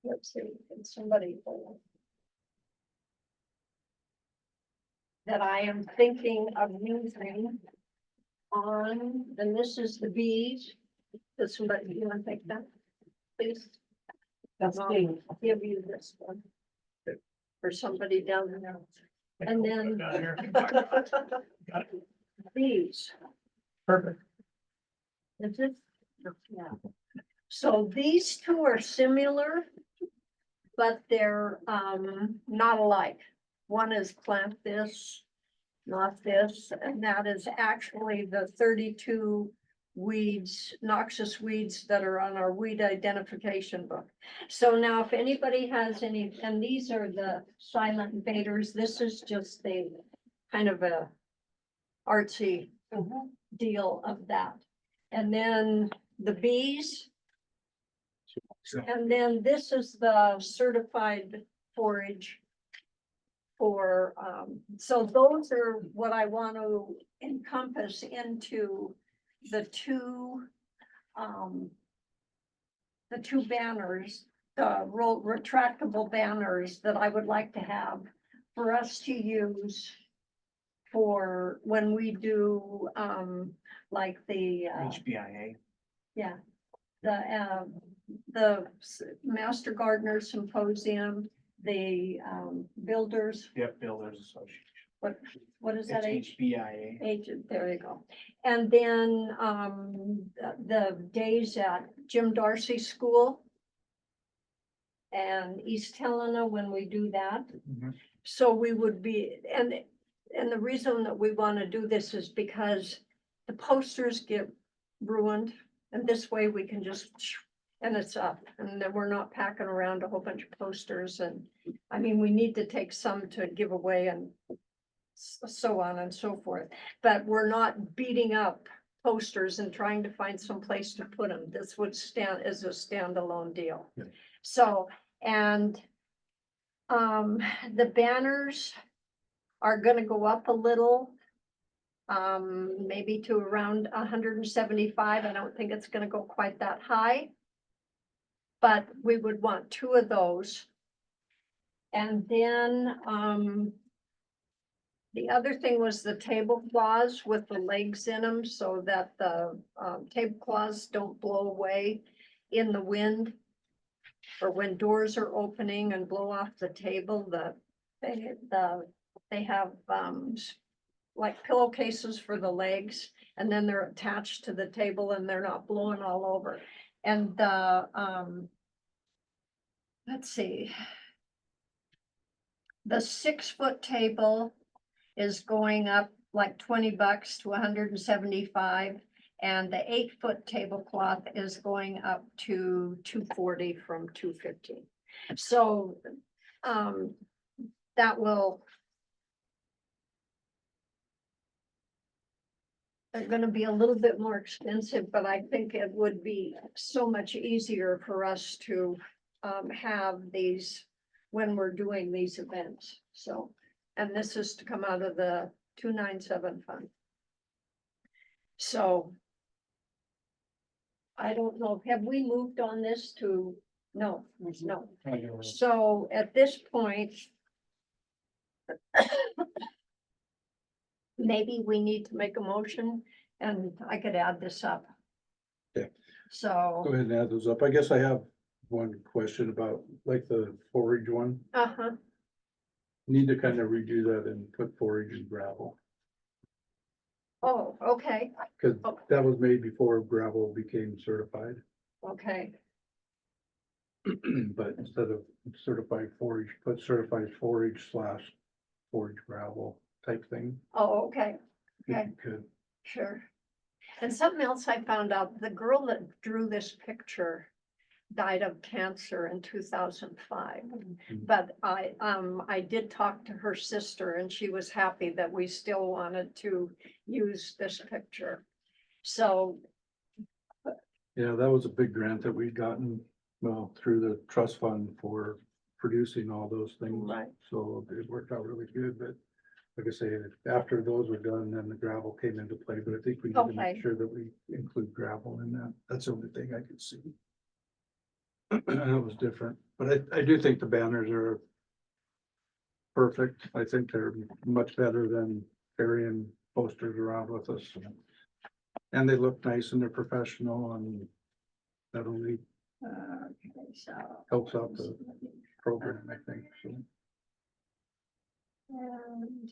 Let's see, can somebody hold? That I am thinking of using on, and this is the bees. Does somebody, you want to take that? Please.
That's
I'll
me.
give you this one. For somebody down there. And then these.
Perfect.
Is it? Yeah. So these two are similar, but they're not alike. One is plant this, not this, and that is actually the 32 weeds, noxious weeds that are on our weed identification book. So now if anybody has any, and these are the silent invaders, this is just the kind of a artsy deal of that. And then the bees. And then this is the certified forage for, so those are what I want to encompass into the two banners, the retractable banners that I would like to have for us to use for when we do, like the,
HBIA.
yeah, the Master Gardener Symposium, the builders,
Yep, Builders Association.
what is that?
HBIA.
Agent, there you go. And then the days at Jim Darcy School and East Helena when we do that.
Mhm.
So we would be, and the reason that we want to do this is because the posters get ruined, and this way we can just, and it's up, and then we're not packing around a whole bunch of posters. And I mean, we need to take some to give away and so on and so forth, but we're not beating up posters and trying to find some place to put them. This would stand as a standalone deal.
Yeah.
So, and the banners are gonna go up a little, maybe to around 175. I don't think it's gonna go quite that high. But we would want 2 of those. And then, the other thing was the tablecloths with the legs in them so that the tablecloths don't blow away in the wind. Or when doors are opening and blow off the table, they have like pillowcases for the legs, and then they're attached to the table and they're not blowing all over. And let's see. The 6-foot table is going up like $20 to 175. And the 8-foot tablecloth is going up to 240 from 250. So that will. They're gonna be a little bit more expensive, but I think it would be so much easier for us to have these when we're doing these events. So, and this is to come out of the 297 fund. So I don't know, have we moved on this to, no. So at this point, maybe we need to make a motion and I could add this up.
Go
So,
ahead and add those up. I guess I have one question about like the forage one.
uh-huh,
Need to kind of redo that and put forage and gravel.
oh, okay,
Cause
Oh.
that was made before gravel became certified.
okay,
But instead of certified forage, put certified forage / forage gravel type thing.
oh, okay,
If
Okay.
you could.
sure. And something else I found out, the girl that drew this picture died of cancer in 2005. But I did talk to her sister and she was happy that we still wanted to use this picture. So,
Yeah, that was a big grant that we'd gotten, well, through the trust fund for producing all those things.
Right.
So it worked out really good, but like I say, after those were done, then the gravel came into play, but I think we need to
Okay.
make sure that we include gravel in that. That's the only thing I could see. It was different, but I do think the banners are perfect. I think they're much better than carrying posters around with us. And they look nice and they're professional and that only
okay, so.
helps out the program, I think, so.
And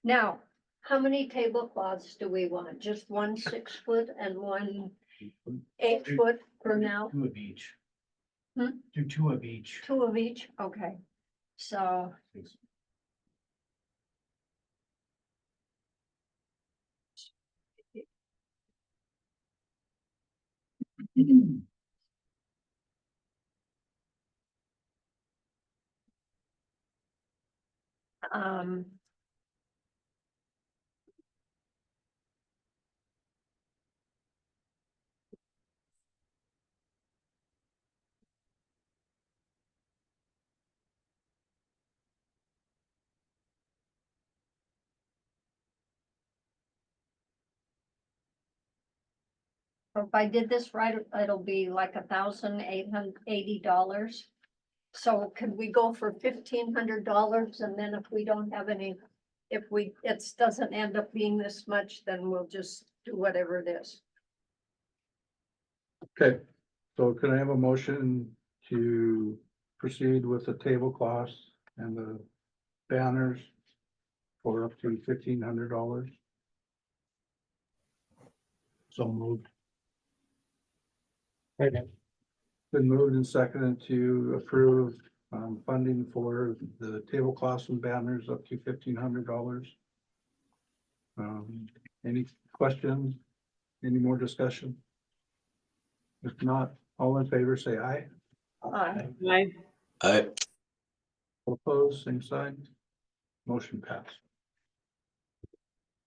now, how many tablecloths do we want? Just one 6 foot and one 8 foot for now?
2 of each.
Hmm?
Do 2 of each.
2 of each, okay. So, um. If I did this right, it'll be like $1,880. So could we go for $1,500 and then if we don't have any, if it doesn't end up being this much, then we'll just do whatever it is.
Okay, so can I have a motion to proceed with the tablecloths and the banners for up to $1,500?
So moved.
Been moved and seconded to approve funding for the tablecloths and banners up to $1,500. Any questions? Any more discussion? If not, all in favor, say aye.
Aye.
I,
All opposed, same sign. Motion passed.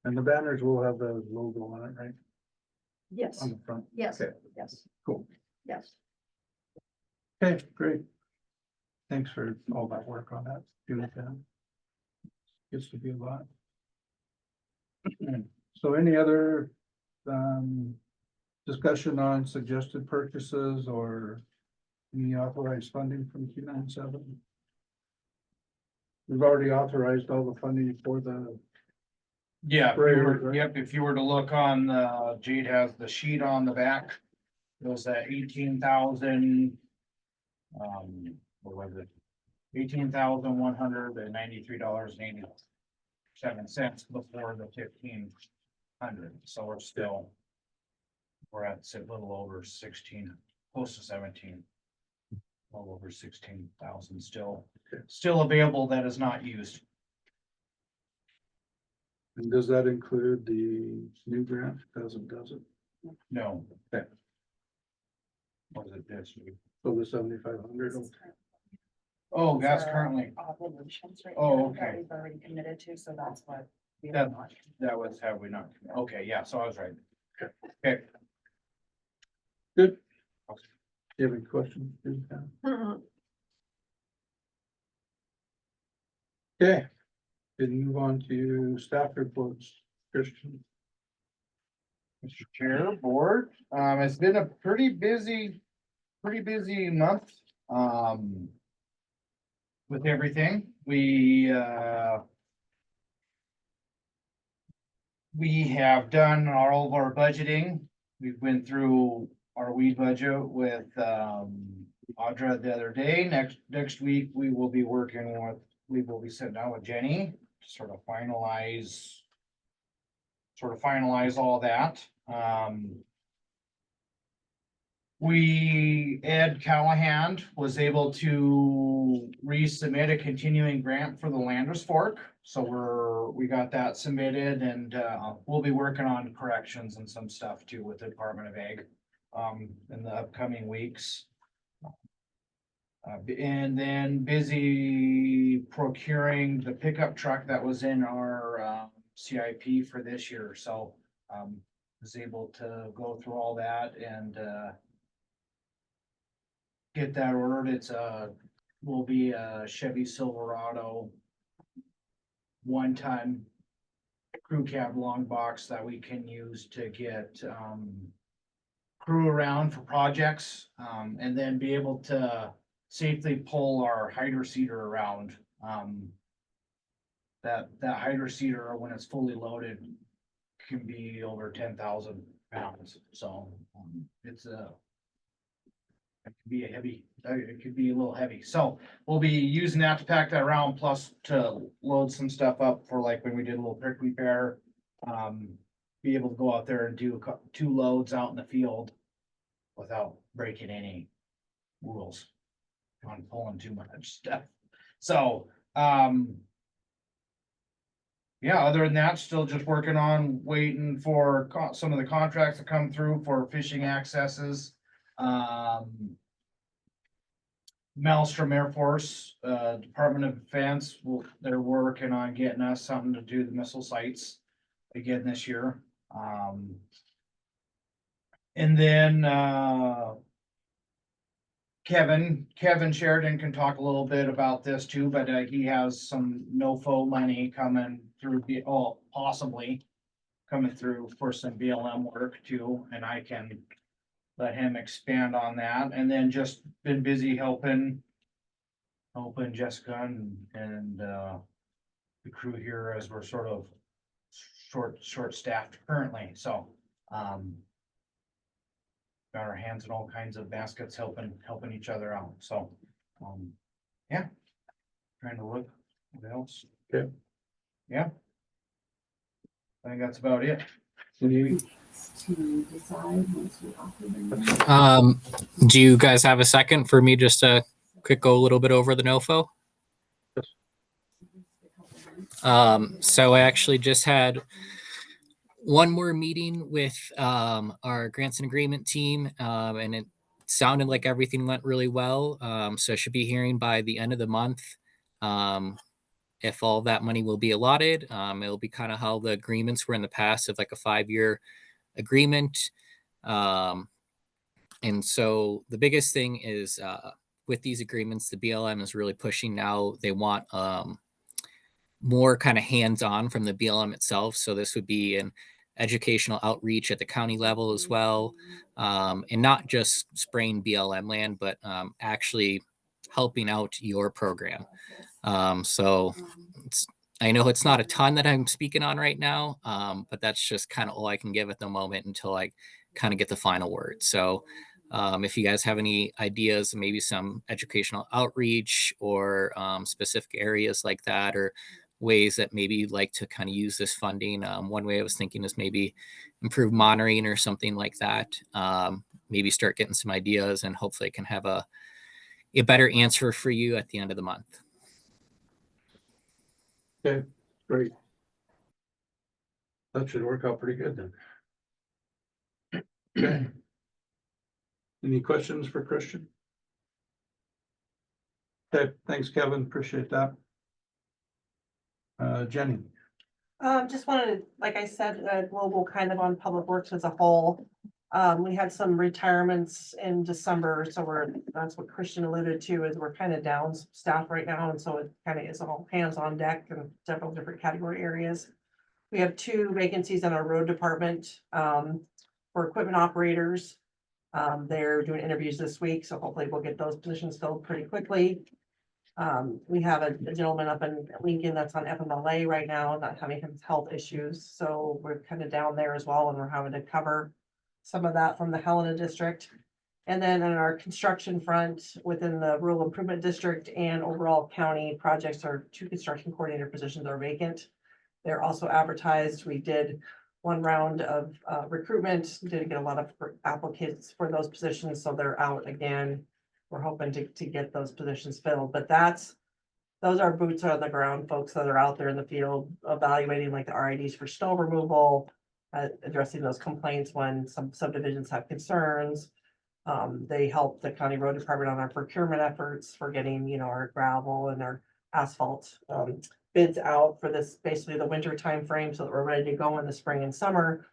And the banners will have the logo on it, right?
Yes,
On the front.
yes,
Okay,
yes,
cool.
yes.
Okay, great. Thanks for all that work on that. Doing that. Gets to be a lot. So any other discussion on suggested purchases or any authorized funding from Q97? We've already authorized all the funding for the,
Yeah,
Sprayers, right?
yep, if you were to look on, Jade has the sheet on the back. It was at 18,000. What was it? $18,193.87 before the 1,500, so we're still. We're at a little over 16, close to 17. Well over 16,000 still available that is not used.
and does that include the new grant? Does it?
No.
Okay.
What is it this week?
So the 7,500?
Oh, that's currently,
Obligations right
Oh,
now
okay.
that we've already committed to, so that's what. we
That-
have not.
that was, have we not? Okay, yeah, so I was right. Okay.
Good. Do you have any questions?
Mhm.
Okay. Then move on to staff reports. Christian.
Mr. Chair, board, it's been a pretty busy month, with everything. We have done all of our budgeting. We've been through our weed budget with, Audra the other day. Next week, we will be sitting down with Jenny to sort of finalize all that. Ed Callahan was able to resubmit a continuing grant for the Landers Fork. So we got that submitted, and we'll be working on corrections and some stuff too with the Department of Ag in the upcoming weeks. And then busy procuring the pickup truck that was in our CIP for this year. So was able to go through all that and get that ordered. Will be a Chevy Silverado 1-ton crew cab long box that we can use to get crew around for projects, and then be able to safely pull our hydro seeder around. That hydro seeder, when it's fully loaded, can be over 10,000 pounds. So it could be a little heavy. So we'll be using that to pack that around, plus to load some stuff up for like when we did a little prickly pear. Be able to go out there and do 2 loads out in the field without breaking any rules on pulling too much stuff. So, yeah, other than that, still just working on waiting for some of the contracts to come through for fishing accesses. Maelstrom Air Force, Department of Defense, they're working on getting us something to do the missile sites again this year. And then Kevin Sheridan can talk a little bit about this too, but he has some NOFO money coming through, possibly coming through for some BLM work too, and I can let him expand on that. And then just been busy helping Jessica and the crew here, as we're sort of short staffed currently. So got our hands in all kinds of baskets, helping each other out. So yeah, trying to look what else.
Okay.
Yeah, I think that's about it.
To decide once we offer them.
Do you guys have a second for me just to go a little bit over the NOFO? So I actually just had one more meeting with our grants and agreement team, and it sounded like everything went really well. So I should be hearing by the end of the month if all that money will be allotted. It'll be kind of how the agreements were in the past, of like a 5-year agreement. And so the biggest thing is with these agreements, the BLM is really pushing now. They want more kind of hands-on from the BLM itself. So this would be an educational outreach at the county level as well, and not just spraying BLM land, but actually helping out your program. So I know it's not a ton that I'm speaking on right now, but that's just kind of all I can give at the moment until I kind of get the final word. So if you guys have any ideas, maybe some educational outreach or specific areas like that, or ways that maybe you'd like to kind of use this funding. One way I was thinking is maybe improve monitoring or something like that. Maybe start getting some ideas, and hopefully I can have a better answer for you at the end of the month.
Okay, great. That should work out pretty good then. Okay. Any questions for Christian? Okay, thanks, Kevin. Appreciate that. Jenny.
Just wanted to, like I said, global kind of on public works as a whole. We had some retirements in December, so that's what Christian alluded to, is we're kind of down staff right now, and so it kind of is all hands on deck and several different category areas. We have 2 vacancies in our road department for equipment operators. They're doing interviews this week, so hopefully we'll get those positions filled pretty quickly. We have a gentleman up in Lincoln that's on FMLA right now, not having health issues, so we're kind of down there as well, and we're having to cover some of that from the Helena district. And then in our construction front, within the rural improvement district and overall county projects, our 2 construction coordinator positions are vacant. They're also advertised. We did 1 round of recruitment, didn't get a lot of applicants for those positions, so they're out again. We're hoping to get those positions filled, but those are boots on the ground folks that are out there in the field evaluating like the RIDs for snow removal, addressing those complaints when some subdivisions have concerns. They help the county road department on our procurement efforts for getting, you know, our gravel and our asphalt bids out for this, basically the winter time frame, so that we're ready to go in the spring and summer.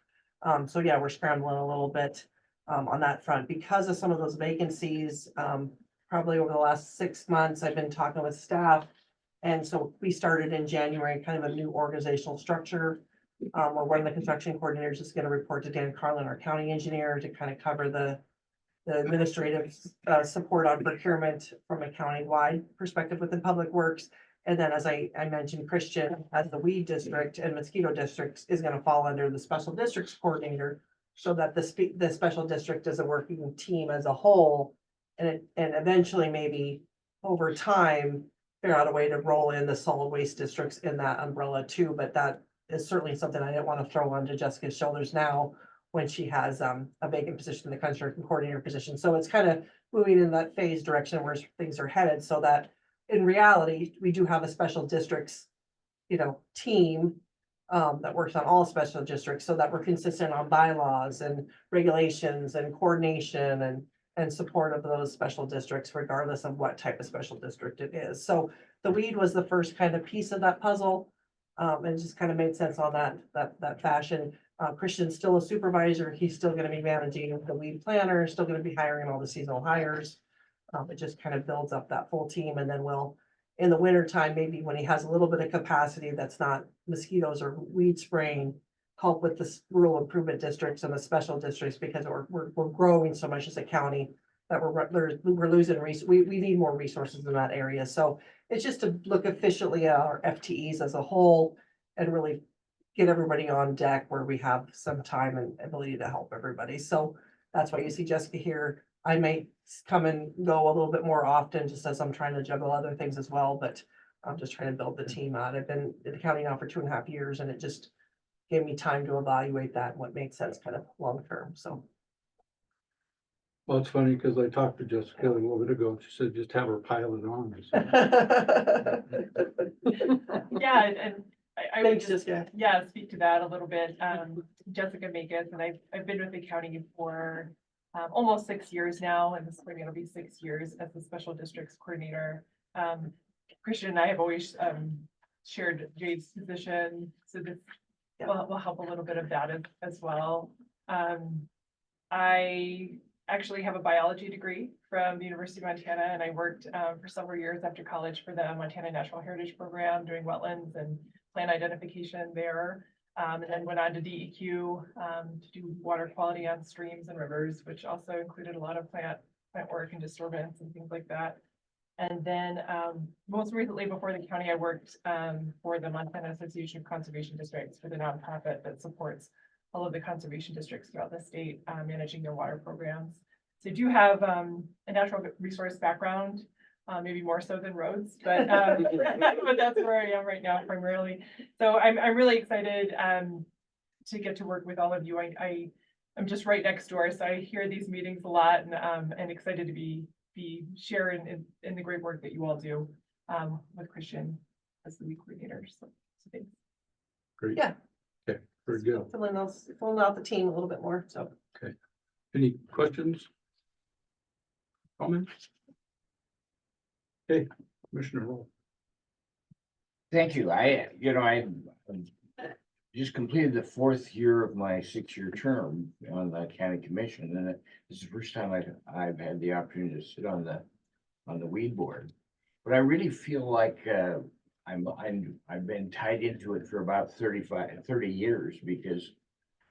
So yeah, we're scrambling a little bit on that front because of some of those vacancies. Probably over the last 6 months, I've been talking with staff. And so we started in January, kind of a new organizational structure. Where one of the construction coordinators is going to report to Dan Carlin, our county engineer, to kind of cover the administrative support on procurement from a county-wide perspective within Public Works. And then, as I mentioned, Christian, as the weed district and mosquito districts, is gonna fall under the special districts coordinator. So that the special district is a working team as a whole. And eventually, maybe over time, figure out a way to roll in the solid waste districts in that umbrella too. But that is certainly something I didn't want to throw onto Jessica's shoulders now, when she has a vacant position in the construction coordinator position. So it's kind of moving in that phase direction where things are headed, so that in reality, we do have a special districts, you know, team that works on all special districts, so that we're consistent on bylaws and regulations and coordination and support of those special districts, regardless of what type of special district it is. So the weed was the first kind of piece of that puzzle. And it just kind of made sense on that fashion. Christian's still a supervisor. He's still gonna be managing the weed planner, still gonna be hiring all the seasonal hires. It just kind of builds up that full team, and then we'll, in the winter time, maybe when he has a little bit of capacity that's not mosquitoes or weed spraying, help with the rural improvement districts and the special districts, because we're growing so much as a county that we're losing we need more resources in that area. So it's just to look efficiently at our FTEs as a whole and really get everybody on deck where we have some time and ability to help everybody. So that's why you see Jessica here. I may come and go a little bit more often, just as I'm trying to juggle other things as well, but I'm just trying to build the team out. I've been in the county now for 2.5 years, and it just gave me time to evaluate that and what makes sense kind of long term. So.
Well, it's funny because I talked to Jessica a little bit ago. She said just have her pile it on.
Yeah, and I would
Thanks,
just,
Jessica.
yeah, speak to that a little bit. Jessica Makis, and I've been with the county for almost 6 years now, and this spring it'll be 6 years as the special districts coordinator. Christian and I have always shared Jade's position, so this will help a little bit of that as well. I actually have a biology degree from the University of Montana, and I worked for several years after college for the Montana Natural Heritage Program, doing wetlands and plant identification there. And then went on to DEQ to do water quality on streams and rivers, which also included a lot of plant work and disturbance and things like that. And then most recently, before the county, I worked for the Montana Association of Conservation Districts, for the nonprofit that supports all of the conservation districts throughout the state, managing their water programs. So I do have a natural resource background, maybe more so than roads, but but that's where I am right now primarily. So I'm really excited to get to work with all of you. I'm just right next door, so I hear these meetings a lot, and excited to be sharing in the great work that you all do with Christian as the week coordinator. So thanks.
Great.
Yeah.
Okay, very good.
Filling out the team a little bit more. So.
Okay. Any questions? Comments? Okay, Commissioner Hall.
Thank you. I just completed the 4th year of my 6-year term on the county commission, and this is the first time I've had the opportunity to sit on the weed board. But I really feel like I've been tied into it for about 30 years, because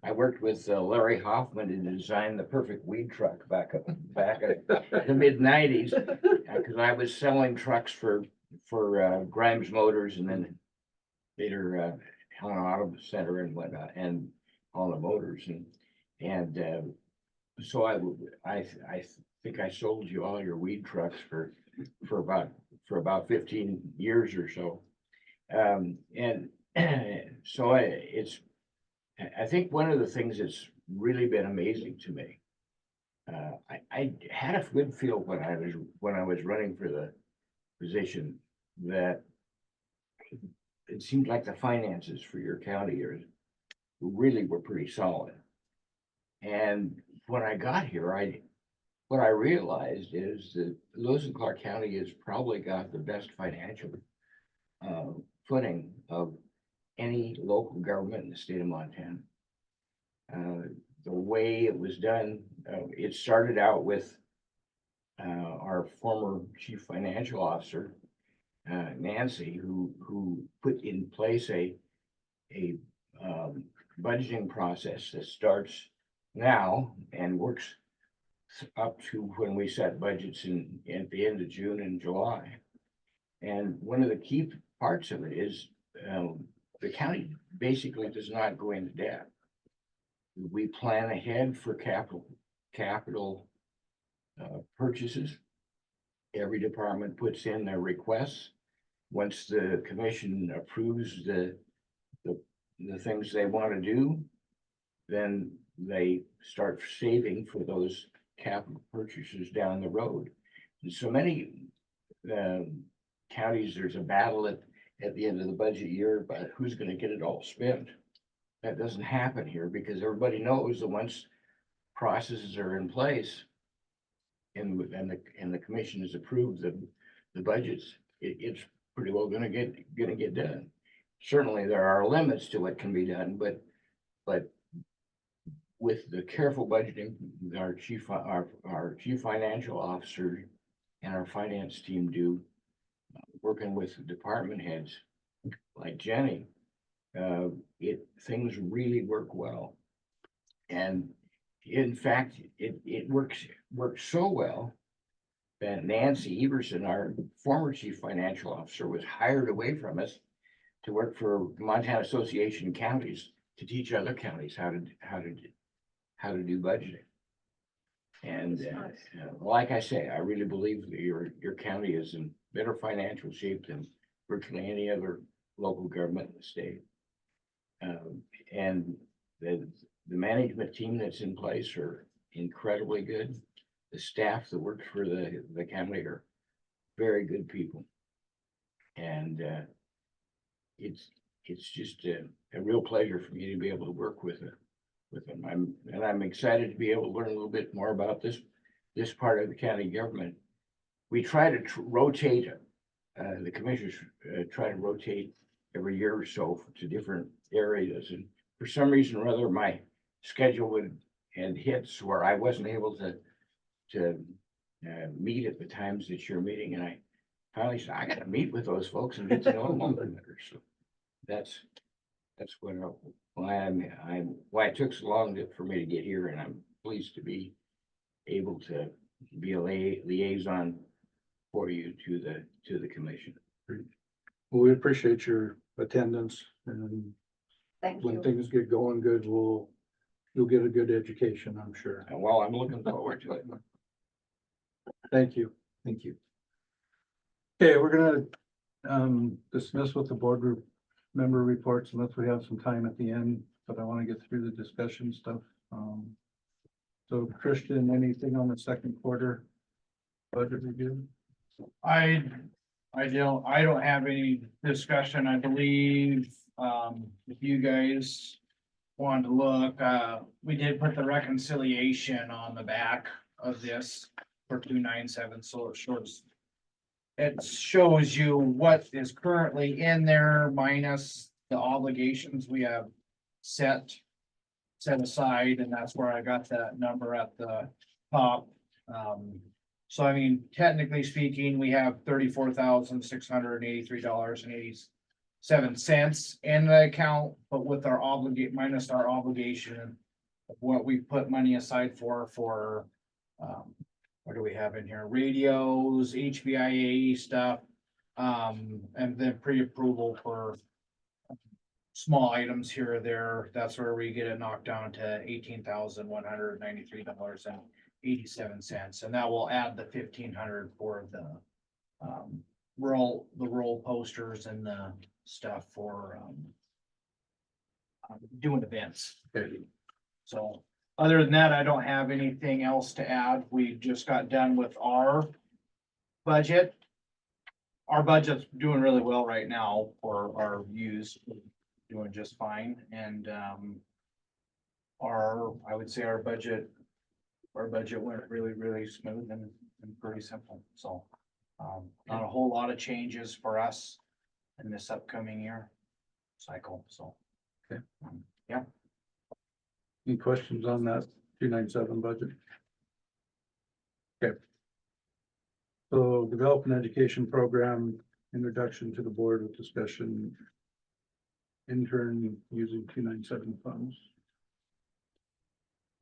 I worked with Larry Hoffman to design the perfect weed truck back in the mid-90s, because I was selling trucks for Grimes Motors, and then later Helen Auto Center and whatnot, and all the motors, and so I think I sold you all your weed trucks for about 15 years or so. And so I think one of the things that's really been amazing to me, I had a good feel when I was running for the position that it seemed like the finances for your county really were pretty solid. And when I got here, what I realized is that Lewis and Clark County has probably got the best financial footing of any local government in the state of Montana. The way it was done, it started out with our former chief financial officer, Nancy, who put in place a budgeting process that starts now and works up to when we set budgets at the end of June and July. And one of the key parts of it is the county basically does not go into debt. We plan ahead for capital purchases. Every department puts in their requests. Once the commission approves the things they want to do, then they start saving for those capital purchases down the road. And so many counties, there's a battle at the end of the budget year about who's going to get it all spent. That doesn't happen here because everybody knows that once processes are in place and the commission has approved the budgets, it's pretty well gonna get done. Certainly there are limits to what can be done, but with the careful budgeting, our chief financial officer and our finance team do, working with the department heads like Jenny, things really work well. And in fact, it works so well that Nancy Everson, our former chief financial officer, was hired away from us to work for Montana Association of Counties to teach other counties how to do budgeting. And like I say, I really believe that your county is in better financial shape than virtually any other local government in the state. And the management team that's in place are incredibly good. The staff that works for the county are very good people. And it's just a real pleasure for me to be able to work with them. I'm excited to be able to learn a little bit more about this part of the county government. We try to rotate, the commissioners try to rotate every year or so to different areas. And for some reason or other, my schedule would and hits where I wasn't able to meet at the times that you're meeting. And I finally said, I got to meet with those folks and get to know them a little better. So that's why it took so long for me to get here. And I'm pleased to be able to be a liaison for you to the commission.
Well, we appreciate your attendance, and
Thank
when
you.
things get going good, you'll get a good education, I'm sure.
And well, I'm looking forward to it.
Thank you. Thank you. Okay, we're gonna dismiss with the board member reports unless we have some time at the end, but I want to get through the discussion stuff. So Christian, anything on the second quarter budget review?
I don't have any discussion. I believe, if you guys wanted to look, we did put the reconciliation on the back of this for 297, so it shows you what is currently in there minus the obligations we have set aside, and that's where I got that number at the top. So I mean, technically speaking, we have $34,683.87 in the account, but with our minus our obligation of what we put money aside for, what do we have in here? Radios, HVIA stuff, and then pre-approval for small items here or there, that's where we get it knocked down to $18,193.87. And that will add the 1,500 for the roll posters and the stuff for doing events. So other than that, I don't have anything else to add. We just got done with our budget. Our budget's doing really well right now for our views, doing just fine. And I would say our budget went really smooth and pretty simple. So not a whole lot of changes for us in this upcoming year cycle. So
Okay.
Yeah.
Any questions on that 297 budget? Okay. So develop an education program, introduction to the board with discussion. Intern using 297 funds.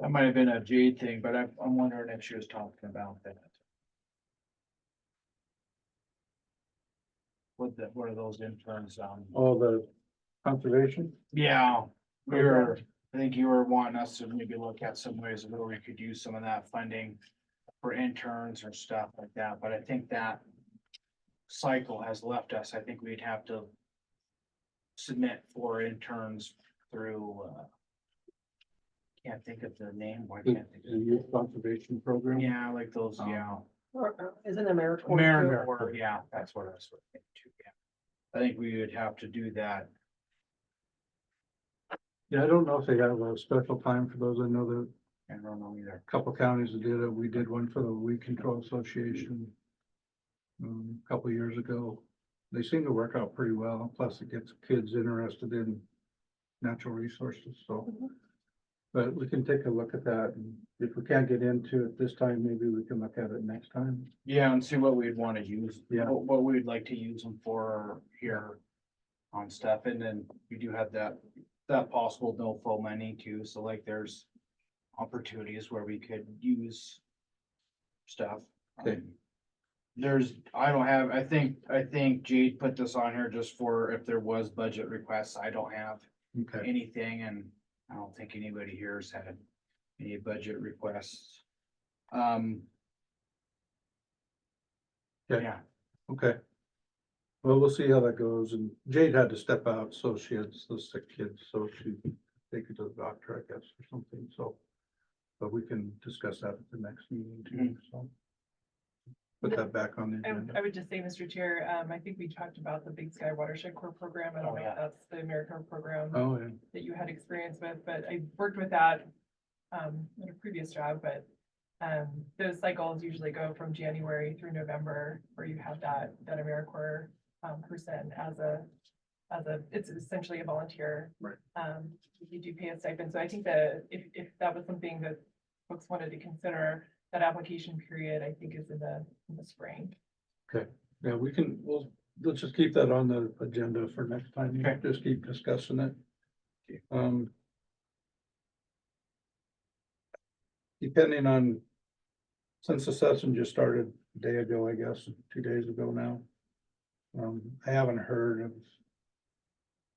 That might have been a Jade thing, but I'm wondering if she was talking about that. What are those interns on?
All the conservation?
Yeah, I think you were wanting us to maybe look at some ways where we could use some of that funding for interns or stuff like that, but I think that cycle has left us. I think we'd have to submit for interns through, can't think of the name, why can't I think
The youth conservation program?
yeah, like those, yeah.
Isn't AmeriCorps?
AmeriCorps, yeah, that's what I was thinking too, yeah. I think we would have to do that.
Yeah, I don't know if they have a special time for those. I know that
I don't know either.
a couple counties that did it. We did one for the Weed Control Association a couple of years ago. They seem to work out pretty well. Plus it gets kids interested in natural resources, so. But we can take a look at that, and if we can't get into it this time, maybe we can look at it next time.
Yeah, and see what we'd want to use,
Yeah.
what we'd like to use them for here on stuff, and then we do have that possible no full money too, so like there's opportunities where we could use stuff.
Okay.
I think Jade put this on here just for if there was budget requests. I don't have
Okay.
anything, and I don't think anybody here has had any budget requests.
Okay.
Yeah,
Okay. Well, we'll see how that goes, and Jade had to step out, so she had those sick kids, so she take it to the doctor, I guess, or something, so. But we can discuss that at the next meeting too, so. Put that back on the agenda.
I would just say, Mr. Chair, I think we talked about the Big Sky Watershed Corps program. I don't
Oh,
know
yeah.
if that's the AmeriCorps program
Oh, yeah.
that you had experience with, but I worked with that in a previous job, but those cycles usually go from January through November, where you have that AmeriCorps person it's essentially a volunteer.
Right.
You do pay a stipend. So I think that if that was something that folks wanted to consider, that application period, I think, is in the spring.
Okay, yeah, let's just keep that on the agenda for next time.
Okay.
Just keep discussing it. Depending on, since the session just started a day ago, I guess, 2 days ago now. I haven't heard of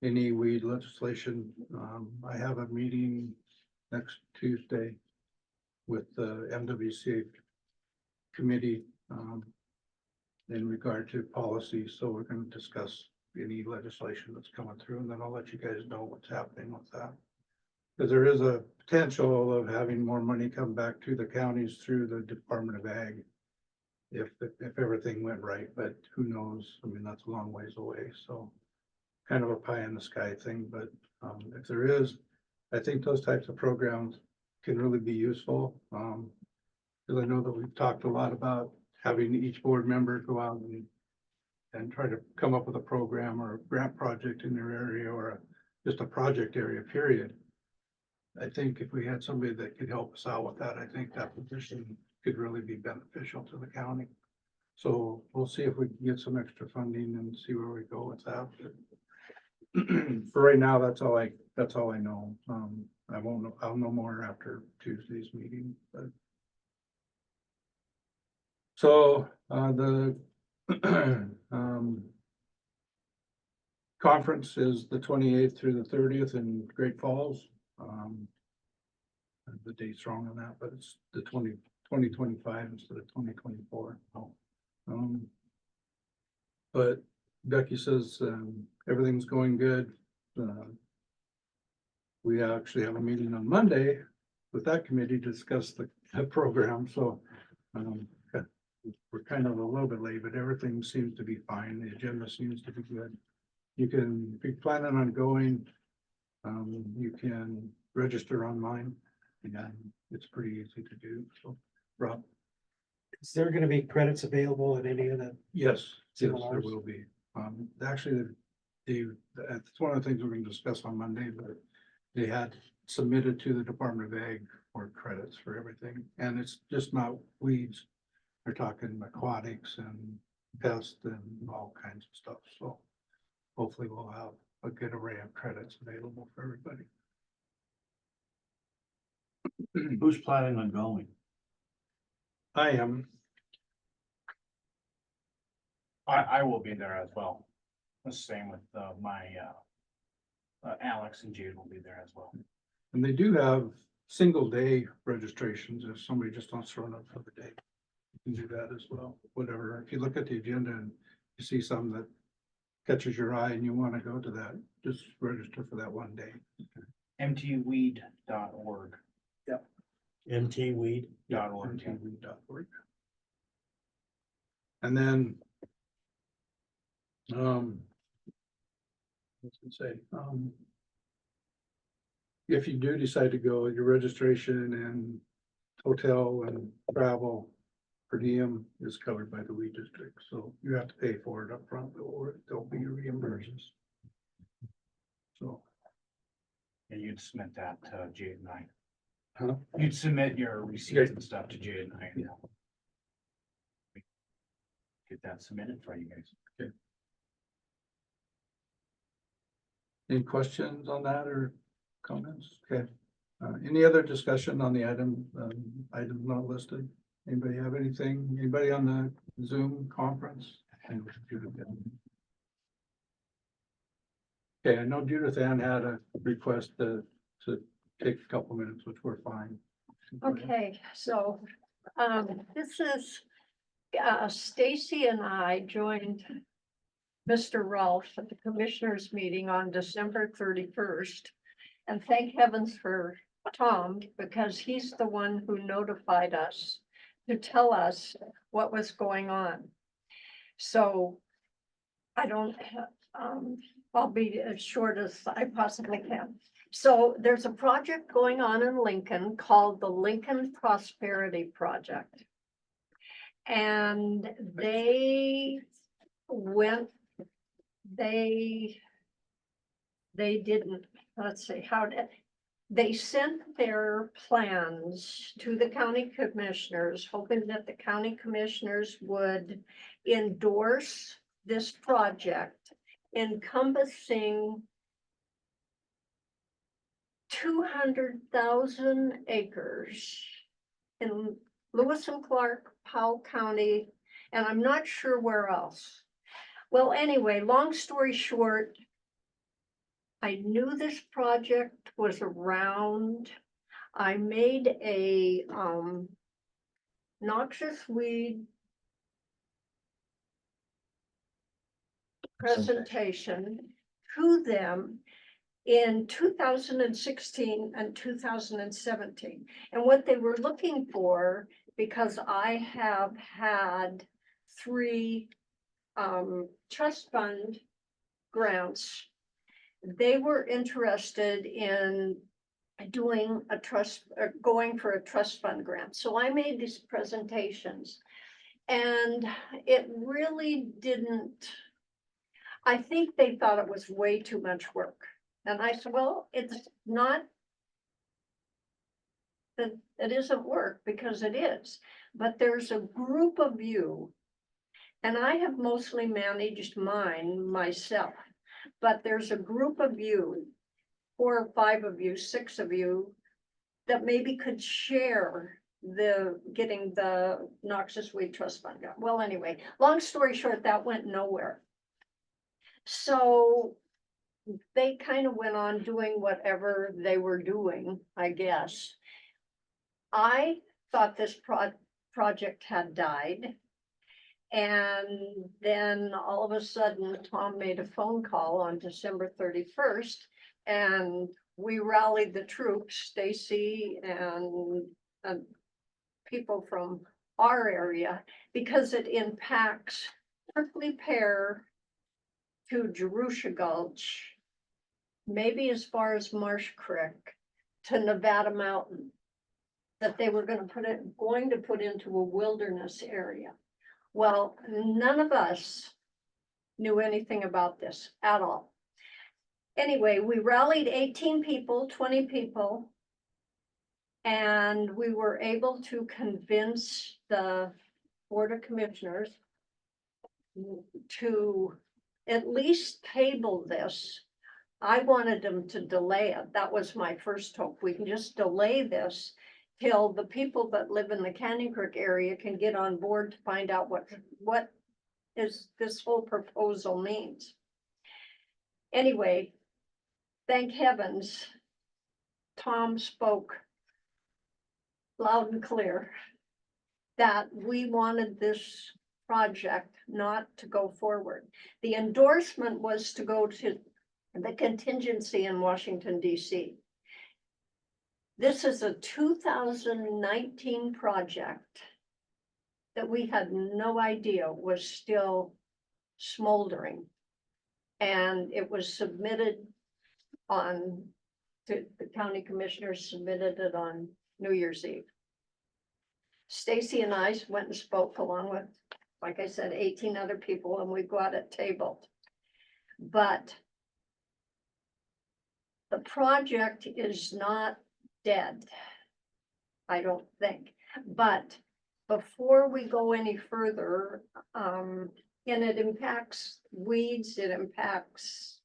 any weed legislation. I have a meeting next Tuesday with the MWCA committee in regard to policy, so we're going to discuss any legislation that's coming through, and then I'll let you guys know what's happening with that. Because there is a potential of having more money come back to the counties through the Department of Ag if everything went right, but who knows? I mean, that's a long ways away, so kind of a pie in the sky thing, but if there is, I think those types of programs can really be useful. Because I know that we've talked a lot about having each board member go out and try to come up with a program or a grant project in their area, or just a project area, period. I think if we had somebody that could help us out with that, I think that position could really be beneficial to the county. So we'll see if we can get some extra funding and see where we go with that. For right now, that's all I know. I won't know, I'll know more after Tuesday's meeting, but. So, the conference is the 28th through the 30th in Great Falls. The date's wrong on that, but it's the 2025 instead of 2024. But Becky says, everything's going good. We actually have a meeting on Monday with that committee to discuss the program, so, we're kind of a little bit late, but everything seems to be fine. The agenda seems to be good. You can, if you're planning on going, you can register online. And it's pretty easy to do. So, Rob?
Is there gonna be credits available at any of the?
Yes, yes, there
Seminars?
will be. Actually, that's one of the things we're gonna discuss on Monday, but they had submitted to the Department of Ag for credits for everything. And it's just not weeds. They're talking aquatics and pests and all kinds of stuff. So hopefully we'll have a good array of credits available for everybody.
Who's planning on going?
I am.
I will be there as well. The same with Alex and Jude will be there as well.
And they do have single day registrations if somebody just wants to run up for the day. You can do that as well, whatever. If you look at the agenda and you see something that catches your eye and you want to go to that, just register for that one day.
mtweed.org.
MT Weed?
.org. And then, what's it say? If you do decide to go, your registration and hotel and travel per diem is covered by the weed district, so you have to pay for it up front, or there'll be reimbursements. So.
And you'd submit that to Jade and I.
Huh?
You'd submit your receipts and stuff to Jade and I.
Yeah.
Get that submitted for you guys.
Any questions on that or comments? Okay. Any other discussion on the item not listed? Anybody have anything? Anybody on the Zoom conference? Okay, I know Judith Ann had a request to take a couple minutes, which we're fine.
Okay, so, this is, Stacy and I joined Mr. Rolfe at the commissioners meeting on December 31st. And thank heavens for Tom, because he's the one who notified us to tell us what was going on. So I don't, I'll be as short as I possibly can. So there's a project going on in Lincoln called the Lincoln Prosperity Project. And they went, they didn't, let's see, they sent their plans to the county commissioners, hoping that the county commissioners would endorse this project encompassing 200,000 acres in Lewis and Clark, Powell County, and I'm not sure where else. Well, anyway, long story short, I knew this project was around. I made a noxious weed presentation to them in 2016 and 2017. And what they were looking for, because I have had 3 trust fund grants, they were interested in doing a trust, going for a trust fund grant. So I made these presentations and it really didn't, I think they thought it was way too much work. And I said, well, it's not that it isn't work, because it is, but there's a group of you, and I have mostly managed mine myself, but there's a group of you, 4 or 5 of you, 6 of you, that maybe could share getting the Noxious Weed Trust Fund. Well, anyway, long story short, that went nowhere. So they kind of went on doing whatever they were doing, I guess. I thought this project had died. And then all of a sudden, Tom made a phone call on December 31st, and we rallied the troops, Stacy and people from our area, because it impacts Prickly Pear to Jerusha Gulch, maybe as far as Marsh Creek to Nevada Mountain, that they were going to put into a wilderness area. Well, none of us knew anything about this at all. Anyway, we rallied 18 people, 20 people, and we were able to convince the Board of Commissioners to at least table this. I wanted them to delay it. That was my first hope. We can just delay this till the people that live in the Canyon Creek area can get on board to find out what is this whole proposal means. Anyway, thank heavens, Tom spoke loud and clear that we wanted this project not to go forward. The endorsement was to go to the contingency in Washington, D.C. This is a 2019 project that we had no idea was still smoldering. And it was submitted the county commissioners submitted it on New Year's Eve. Stacy and I went and spoke along with, like I said, 18 other people, and we got it tabled. But the project is not dead, I don't think. But before we go any further, and it impacts weeds, it impacts,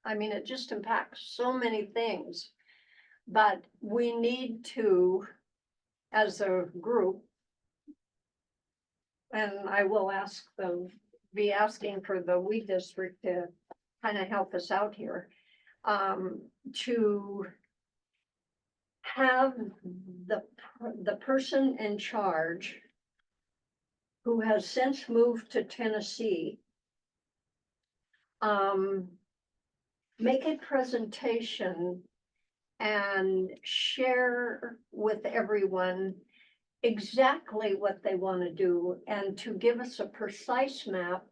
it just impacts so many things. But we need to, as a group, and I will be asking for the weed district to kind of help us out here, to have the person in charge who has since moved to Tennessee make a presentation and share with everyone exactly what they want to do, and to give us a precise map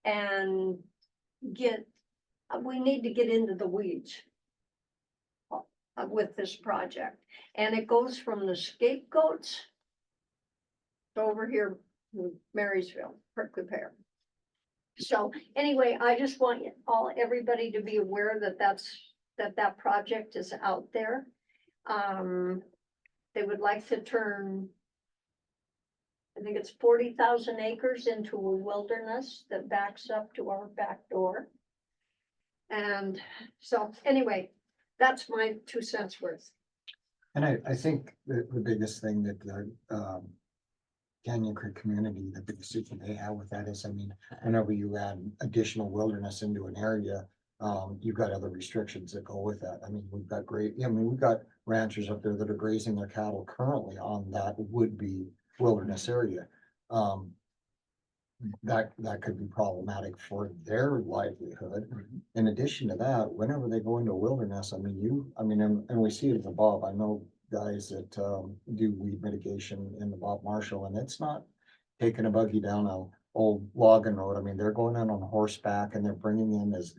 and we need to get into the weeds with this project. And it goes from the scapegoats to over here, Marysville, Prickly Pear. So anyway, I just want everybody to be aware that project is out there. They would like to turn, I think it's 40,000 acres into a wilderness that backs up to our back door. And so anyway, that's my 2 cents worth.
And I think the biggest thing that the Canyon Creek community, the biggest issue they have with that is, whenever you add additional wilderness into an area, you've got other restrictions that go with that. We've got we've got ranchers up there that are grazing their cattle currently on that would-be wilderness area. That could be problematic for their livelihood. In addition to that, whenever they go into a wilderness, and we see it above. I know guys that do weed mitigation in the Bob Marshall, and it's not taking a buggy down a old logging road. They're going in on horseback, and they're bringing in as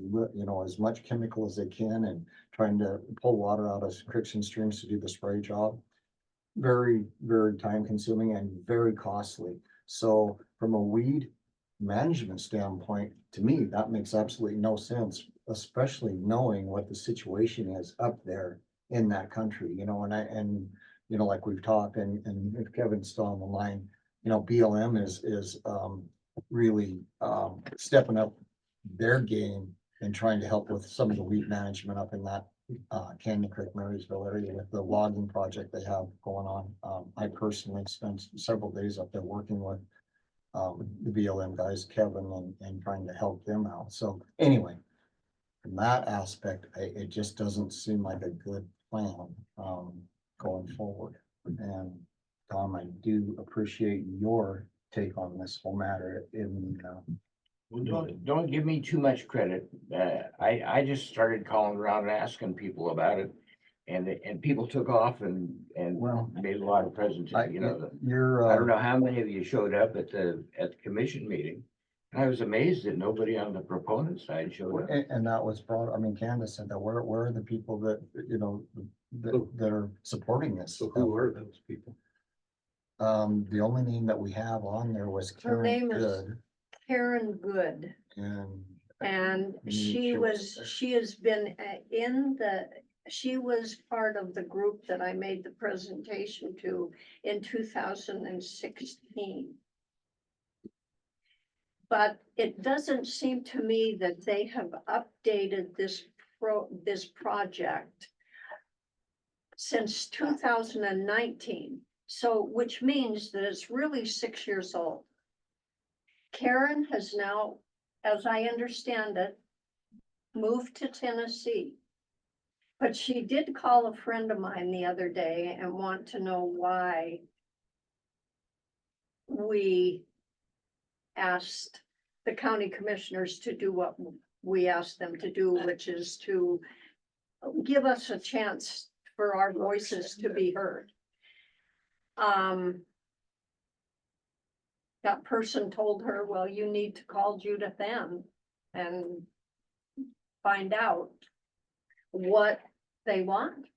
much chemical as they can and trying to pull water out of creeks and streams to do the spray job. Very, very time consuming and very costly. So from a weed management standpoint, to me, that makes absolutely no sense, especially knowing what the situation is up there in that country, like we've talked, and if Kevin's still on the line, BLM is really stepping up their game and trying to help with some of the weed management up in that Canyon Creek, Marysville area with the logging project they have going on. I personally spent several days up there working with the BLM guys, Kevin, and trying to help them out. So anyway, from that aspect, it just doesn't seem like a good plan, going forward. And Tom, I do appreciate your take on this whole matter in,
Well, don't give me too much credit. I just started calling around and asking people about it. And people took off and
Well,
made a lot of presentations, you know.
you're,
I don't know how many of you showed up at the commission meeting. And I was amazed that nobody on the proponent side showed up.
and that was brought, I mean, Candace said that, where are the people that, you know, that are supporting this?
So who are those people?
The only name that we have on there was
Her name
Karen
is
Good,
Karen Good. And she has been she was part of the group that I made the presentation to in 2016. But it doesn't seem to me that they have updated this project since 2019. So, which means that it's really 6 years old. Karen has now, as I understand it, moved to Tennessee. But she did call a friend of mine the other day and want to know why we asked the county commissioners to do what we asked them to do, which is to give us a chance for our voices to be heard. That person told her, well, you need to call Judith Ann and find out what they want.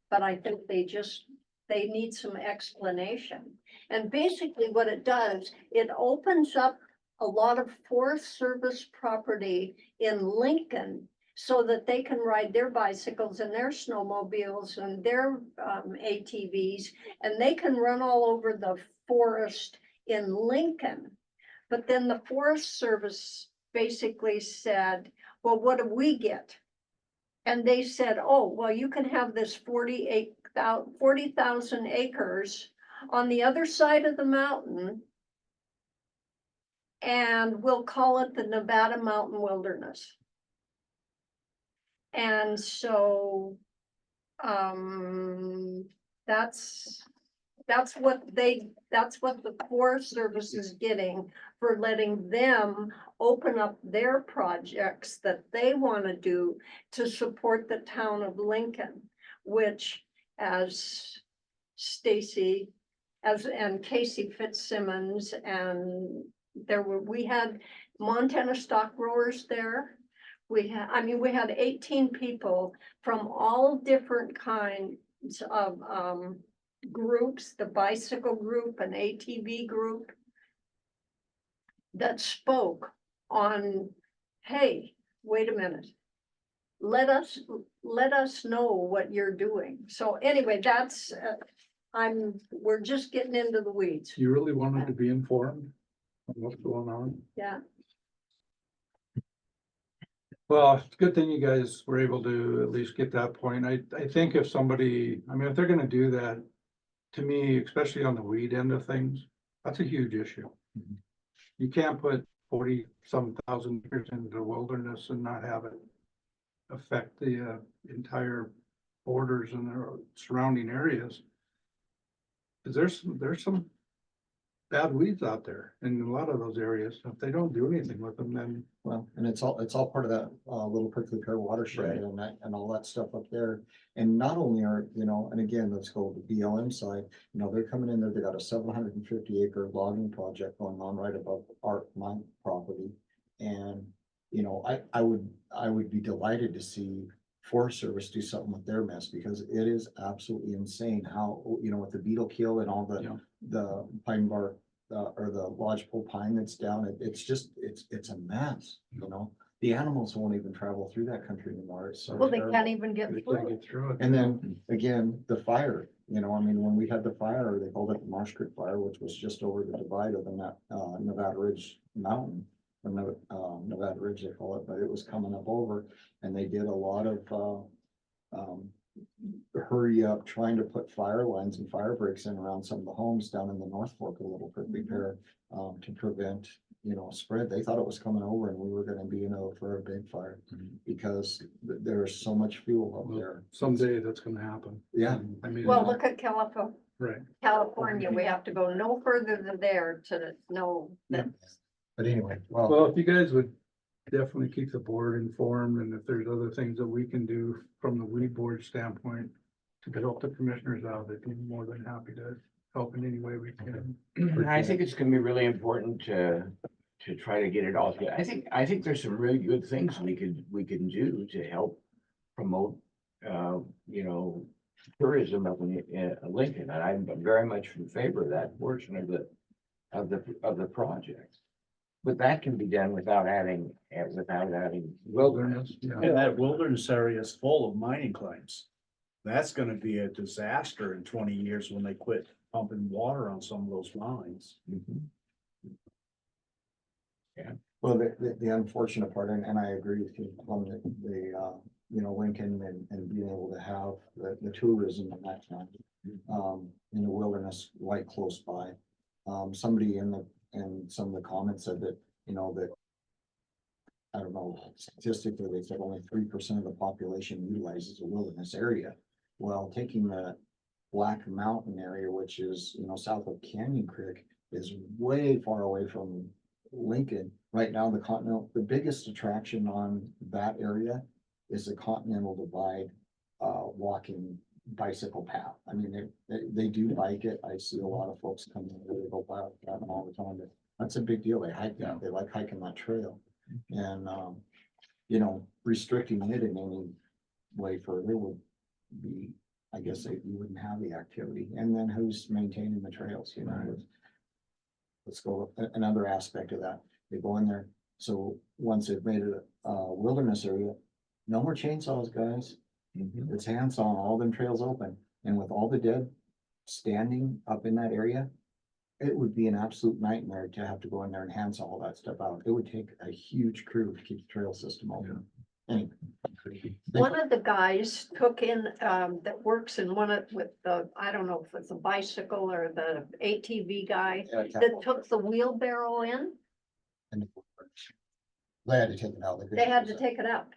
But I think they need some explanation. And basically what it does, it opens up a lot of Forest Service property in Lincoln so that they can ride their bicycles and their snowmobiles and their ATVs, and they can run all over the forest in Lincoln. But then the Forest Service basically said, well, what do we get? And they said, oh, well, you can have this 40,000 acres on the other side of the mountain, and we'll call it the Nevada Mountain Wilderness. And so that's what the Forest Service is getting for letting them open up their projects that they want to do to support the town of Lincoln, which, as Stacy and Casey Fitzsimmons, and we had Montana stock growers there. We had 18 people from all different kinds of groups, the bicycle group and ATV group, that spoke on, hey, wait a minute, let us know what you're doing. So anyway, that's we're just getting into the weeds.
You really wanted to be informed on what's going on?
Yeah.
Well, it's a good thing you guys were able to at least get that point. I think if somebody, I mean, if they're gonna do that, to me, especially on the weed end of things, that's a huge issue. You can't put 40-some thousand acres into the wilderness and not have it affect the entire borders and the surrounding areas. Cause there's some bad weeds out there in a lot of those areas. If they don't do anything with them, then.
well, and it's all part of that little prickly pear watershed and all that stuff up there. And not only are, you know, and again, let's go to the BLM side, you know, they're coming in there, they got a 750 acre logging project going on right above my property. And, you know, I would be delighted to see Forest Service do something with their mess, because it is absolutely insane how, you know, with the beetle kill and all the pine bark or the lodgepole pine that's down, it's a mess, you know. The animals won't even travel through that country anymore. It's so
Well, they
terrible.
can't even get
They
through
can't
it.
get through it.
And then again, the fire, you know, I mean, when we had the fire, they called it the Marsh Creek Fire, which was just over the divide of the Nevada Ridge Mountain. Or Nevada Ridge, they call it, but it was coming up over, and they did a lot of hurry up trying to put fire lines and fire breaks in around some of the homes down in the North Fork a little prickly pear, to prevent, spread. They thought it was coming over and we were gonna be, for a big fire because there's so much fuel up there.
Someday that's gonna happen.
Yeah.
I mean.
Well, look at California.
Right.
California, we have to go no further than there to know that.
But anyway, well,
Well, if you guys would definitely keep the board informed, and if there's other things that we can do from the weed board standpoint to help the commissioners out, I'd be more than happy to help in any way we can.
And I think it's gonna be really important to try to get it all together. I think there's some really good things we can do to help promote, tourism up in Lincoln, and I'm very much in favor of that portion of the project. But that can be done without adding wilderness.
Yeah.
And that wilderness area is full of mining claims. That's gonna be a disaster in 20 years when they quit pumping water on some of those mines.
Mhm.
well, the unfortunate part, and I agree with you on Lincoln and being able to have the tourism in that time. In the wilderness right close by. Somebody in some of the comments said that, that. I don't know, statistically, they said only 3% of the population utilizes a wilderness area. Well, taking the Black Mountain area, which is, south of Canyon Creek, is way far away from Lincoln. Right now, the biggest attraction on that area is the Continental Divide, walking bicycle path. I mean, they do bike it. I see a lot of folks come in there, they go by that all the time, but that's a big deal. They hike that, they like hiking that trail. And, restricting it in any way further would be, I guess, you wouldn't have the activity. And then who's maintaining the trails, Let's go, another aspect of that, they go in there. So once they've made it a wilderness area, no more chainsaws, guys. It's hands on, all them trails open. And with all the dead standing up in that area, it would be an absolute nightmare to have to go in there and handsaw all that stuff out. It would take a huge crew to keep the trail system open. Anyway.
One of the guys took in, that works in with the, I don't know if it's a bicycle or the ATV guy, that took the wheelbarrow in.
And they had to take it out.
They had to take it out.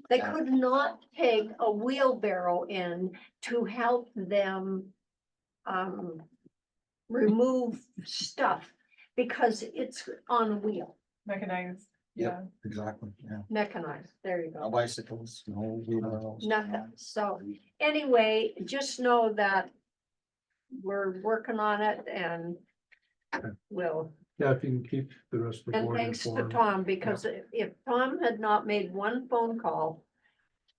They could not take a wheelbarrow in to help them remove stuff because it's on a wheel,
Mechanized.
Yep, exactly, yeah.
mechanized. There you
No
go.
bicycles, no wheelbarrows.
Nothing. So anyway, just know that we're working on it and we'll.
Yeah, if you can keep the rest of the
And
board
thanks to
informed.
Tom, because if Tom had not made one phone call,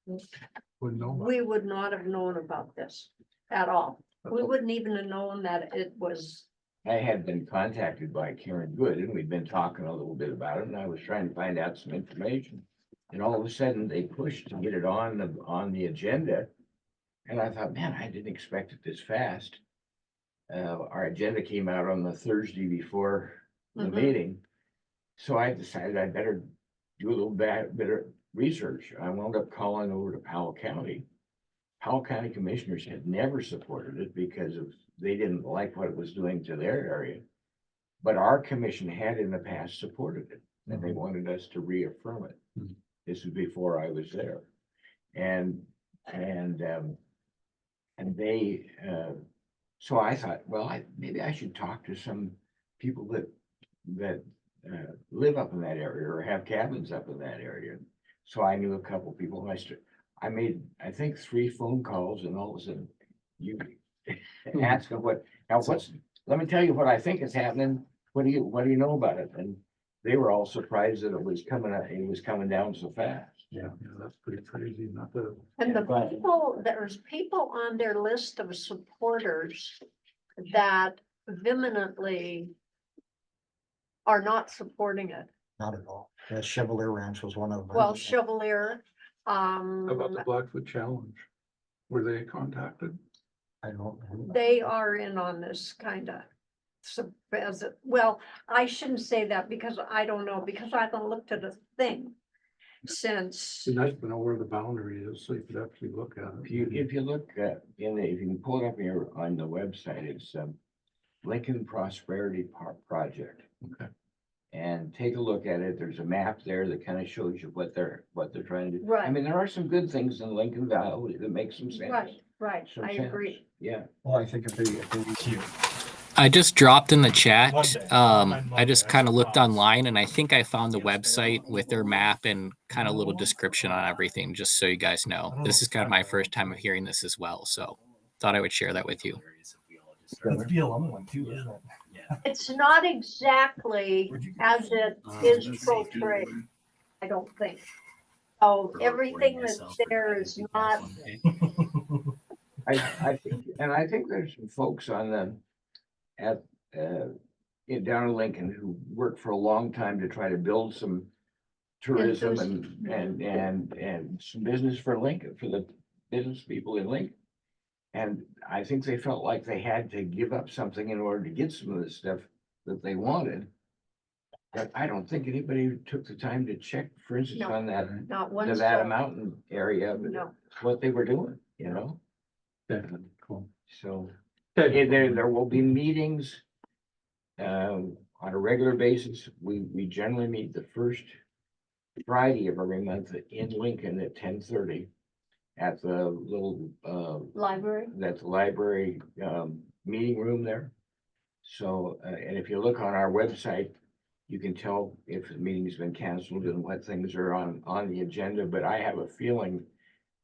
Wouldn't know about
we would not have known about this at all. We wouldn't even have known that it was,
I had been contacted by Karen Good and we'd been talking a little bit about it and I was trying to find out some information. And all of a sudden they pushed to get it on the agenda. And I thought, man, I didn't expect it this fast. Our agenda came out on the Thursday before the meeting. So I decided I better do a little bit of research. I wound up calling over to Powell County. Powell County commissioners had never supported it because they didn't like what it was doing to their area. But our commission had in the past supported it and they wanted us to reaffirm it. This was before I was there. And they, so I thought, well, maybe I should talk to some people that live up in that area or have cabins up in that area. So I knew a couple people. I made, I think, 3 phone calls and all of a sudden you ask them let me tell you what I think is happening. What do you know about it? And they were all surprised that it was coming down so fast.
Yeah, that's pretty crazy, not the.
and there's people on their list of supporters that vehemently are not supporting it.
Not at all. The Chevalier Ranch was one of them.
Well, Chevalier,
How about the Blackfoot Challenge? Were they contacted?
I don't know.
they are in on this kind of. Well, I shouldn't say that because I don't know, because I haven't looked at a thing. since,
It's nice to know where the boundary is, so you could actually look at it.
If you look at, if you can pull it up here on the website, it's Lincoln Prosperity Project.
Okay.
And take a look at it. There's a map there that kind of shows you what they're trying to do. I
right,
mean, there are some good things in Lincoln Valley that make some sense.
right,
Some
I
sense.
agree.
Yeah.
Well, I think if they
I just dropped in the chat.
Monday.
I just kind of looked
Monday.
online and I think I found the website with their map and kind of little description on everything, just so you guys know. This is kind of my first time of hearing this as well. So thought I would share that with you.
That's BLM one too, isn't it?
It's not exactly as it is portrayed, I don't think. Oh, everything that's there is not,
I think, and I think there's some folks on the, down in Lincoln who worked for a long time to try to build some tourism and some business for Lincoln, for the business people in Lincoln. And I think they felt like they had to give up something in order to get some of the stuff that they wanted. But I don't think anybody took the time to check, for instance,
No.
on that
not one
Nevada
soul.
mountain area,
No,
what they were doing, you know?
Okay, cool.
So
Okay,
there will be meetings on a regular basis. We generally meet the first Friday of every month in Lincoln at 10:30 at the little
library,
that's the library meeting room there. So and if you look on our website, you can tell if the meeting's been canceled and what things are on the agenda. But I have a feeling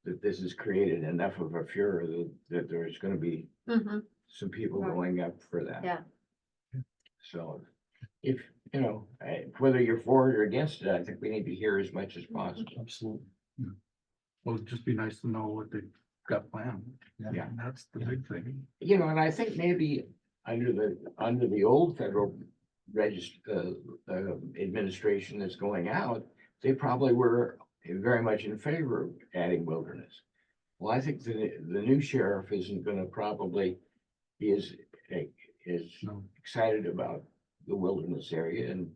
that this has created enough of a furor that there's going to be
mhm,
some people
Right.
going up for that.
yeah,
So if, whether you're for it or against it, I think we need to hear as much as possible.
absolutely. Yeah. Well, it'd just be nice to know what they've got planned.
Yeah.
And that's the big thing.
And I think maybe under the old federal register, administration that's going out, they probably were very much in favor of adding wilderness. Well, I think the new sheriff isn't gonna probably be as
No.
excited about the wilderness area, and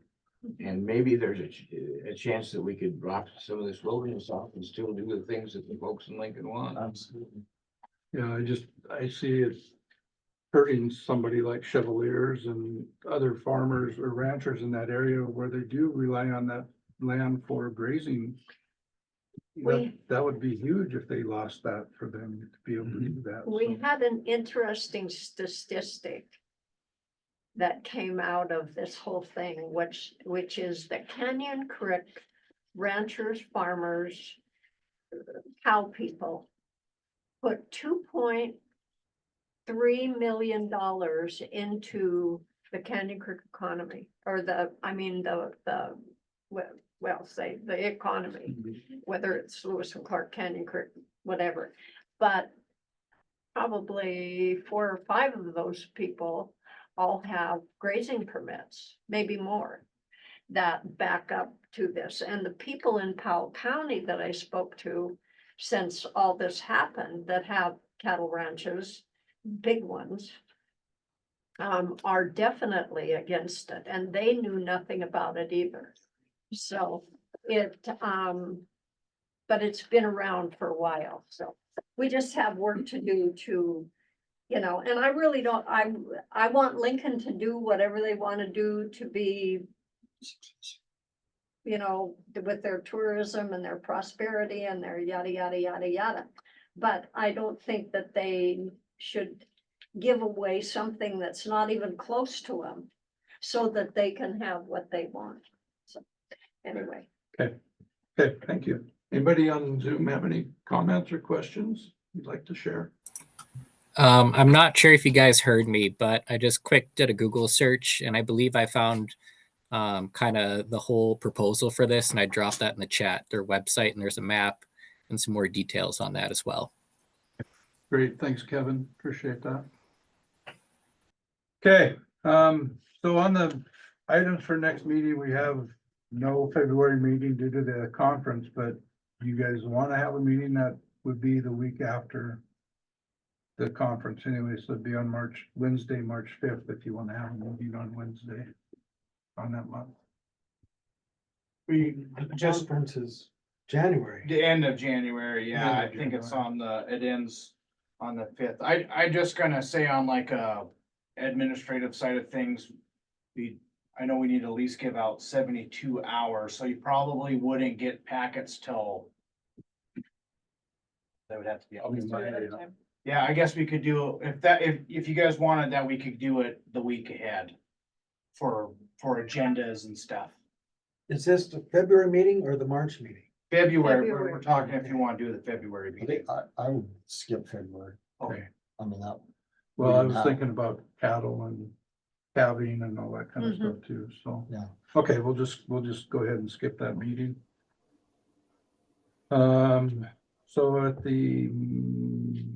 maybe there's a chance that we could drop some of this wilderness off and still do the things that the folks in Lincoln want.
Absolutely. Yeah, I see it hurting somebody like Chevaliers and other farmers or ranchers in that area where they do rely on that land for grazing. That would be huge if they lost that for them to be able to do that.
we
so.
had an interesting statistic that came out of this whole thing, which is that Canyon Creek ranchers, farmers, cow people put $2.3 million into the Canyon Creek economy, or the economy, whether it's Lewis and Clark, Canyon Creek, whatever. But probably 4 or 5 of those people all have grazing permits, maybe more, that back up to this. And the people in Powell County that I spoke to since all this happened that have cattle ranches, big ones, are definitely against it, and they knew nothing about it either. So but it's been around for a while, so we just have work to do to, and I really don't, I want Lincoln to do whatever they want to do to be, with their tourism and their prosperity and their yada, yada, yada, yada. But I don't think that they should give away something that's not even close to them so that they can have what they want. So anyway.
Okay, thank you. Anybody on Zoom have any comments or questions you'd like to share?
I'm not sure if you guys heard me, but I just did a Google search and I believe I found kind of the whole proposal for this, and I dropped that in the chat, their website, and there's a map and some more details on that as well.
Great, thanks, Kevin. Appreciate that. Okay, so on the items for next meeting, we have no February meeting due to the conference, but you guys want to have a meeting that would be the week after the conference anyway, so it'd be on Wednesday, March 5th, if you want to have a meeting on Wednesday on that month.
The conference is January.
The end of January, yeah,
End
I
of
think it's
January.
it ends on the 5th. I just gonna say on like a administrative side of things, I know we need to at least give out 72 hours, so you probably wouldn't get packets till. That would have to be. Yeah, I guess we could do, if you guys wanted that, we could do it the week ahead. For agendas and stuff.
Is this the February meeting or the March meeting?
February, we're
February.
talking if you wanna do the February
I
meeting.
think I would skip February.
Okay.
I mean, that,
Well, I
We
was
have-
thinking about cattle and calving and all that kind of
Mhm.
stuff too, so.
Yeah.
Okay, we'll just go ahead and skip that meeting. So at the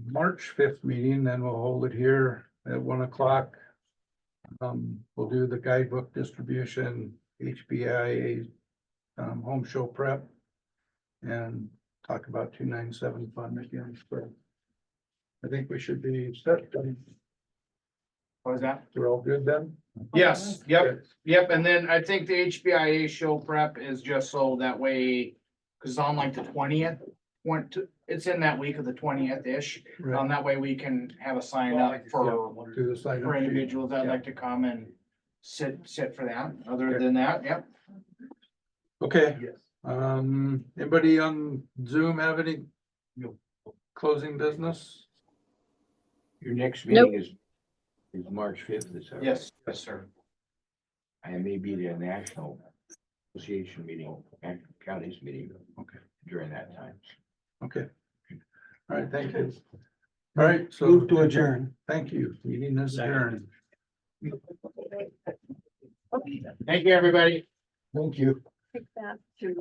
March 5th meeting, then we'll hold it here at 1:00. We'll do the guidebook distribution, HBIA, home show prep. And talk about 297 fund again, so. I think we should be set.
What was that?
We're all good then?
Yes, yep, and then I think the HBIA show prep is just so that way, cause it's on like the 20th. It's in that week of the 20th-ish,
Right.
that way we can have a sign up for
Do the sign up sheet.
individuals that'd like to come and sit for that, other than that, yep.
Okay,
Yes.
anybody on Zoom have any closing business?
Your next
Nope.
meeting is March 5th, is that right?
Yes, sir.
I may be the National Association meeting, counties meeting.
Okay.
During that time.
Okay. All right, thank you. All right, so.
Move to adjourn.
Thank you. Meeting is adjourned.
Thank you, everybody.
thank you.
Take that to.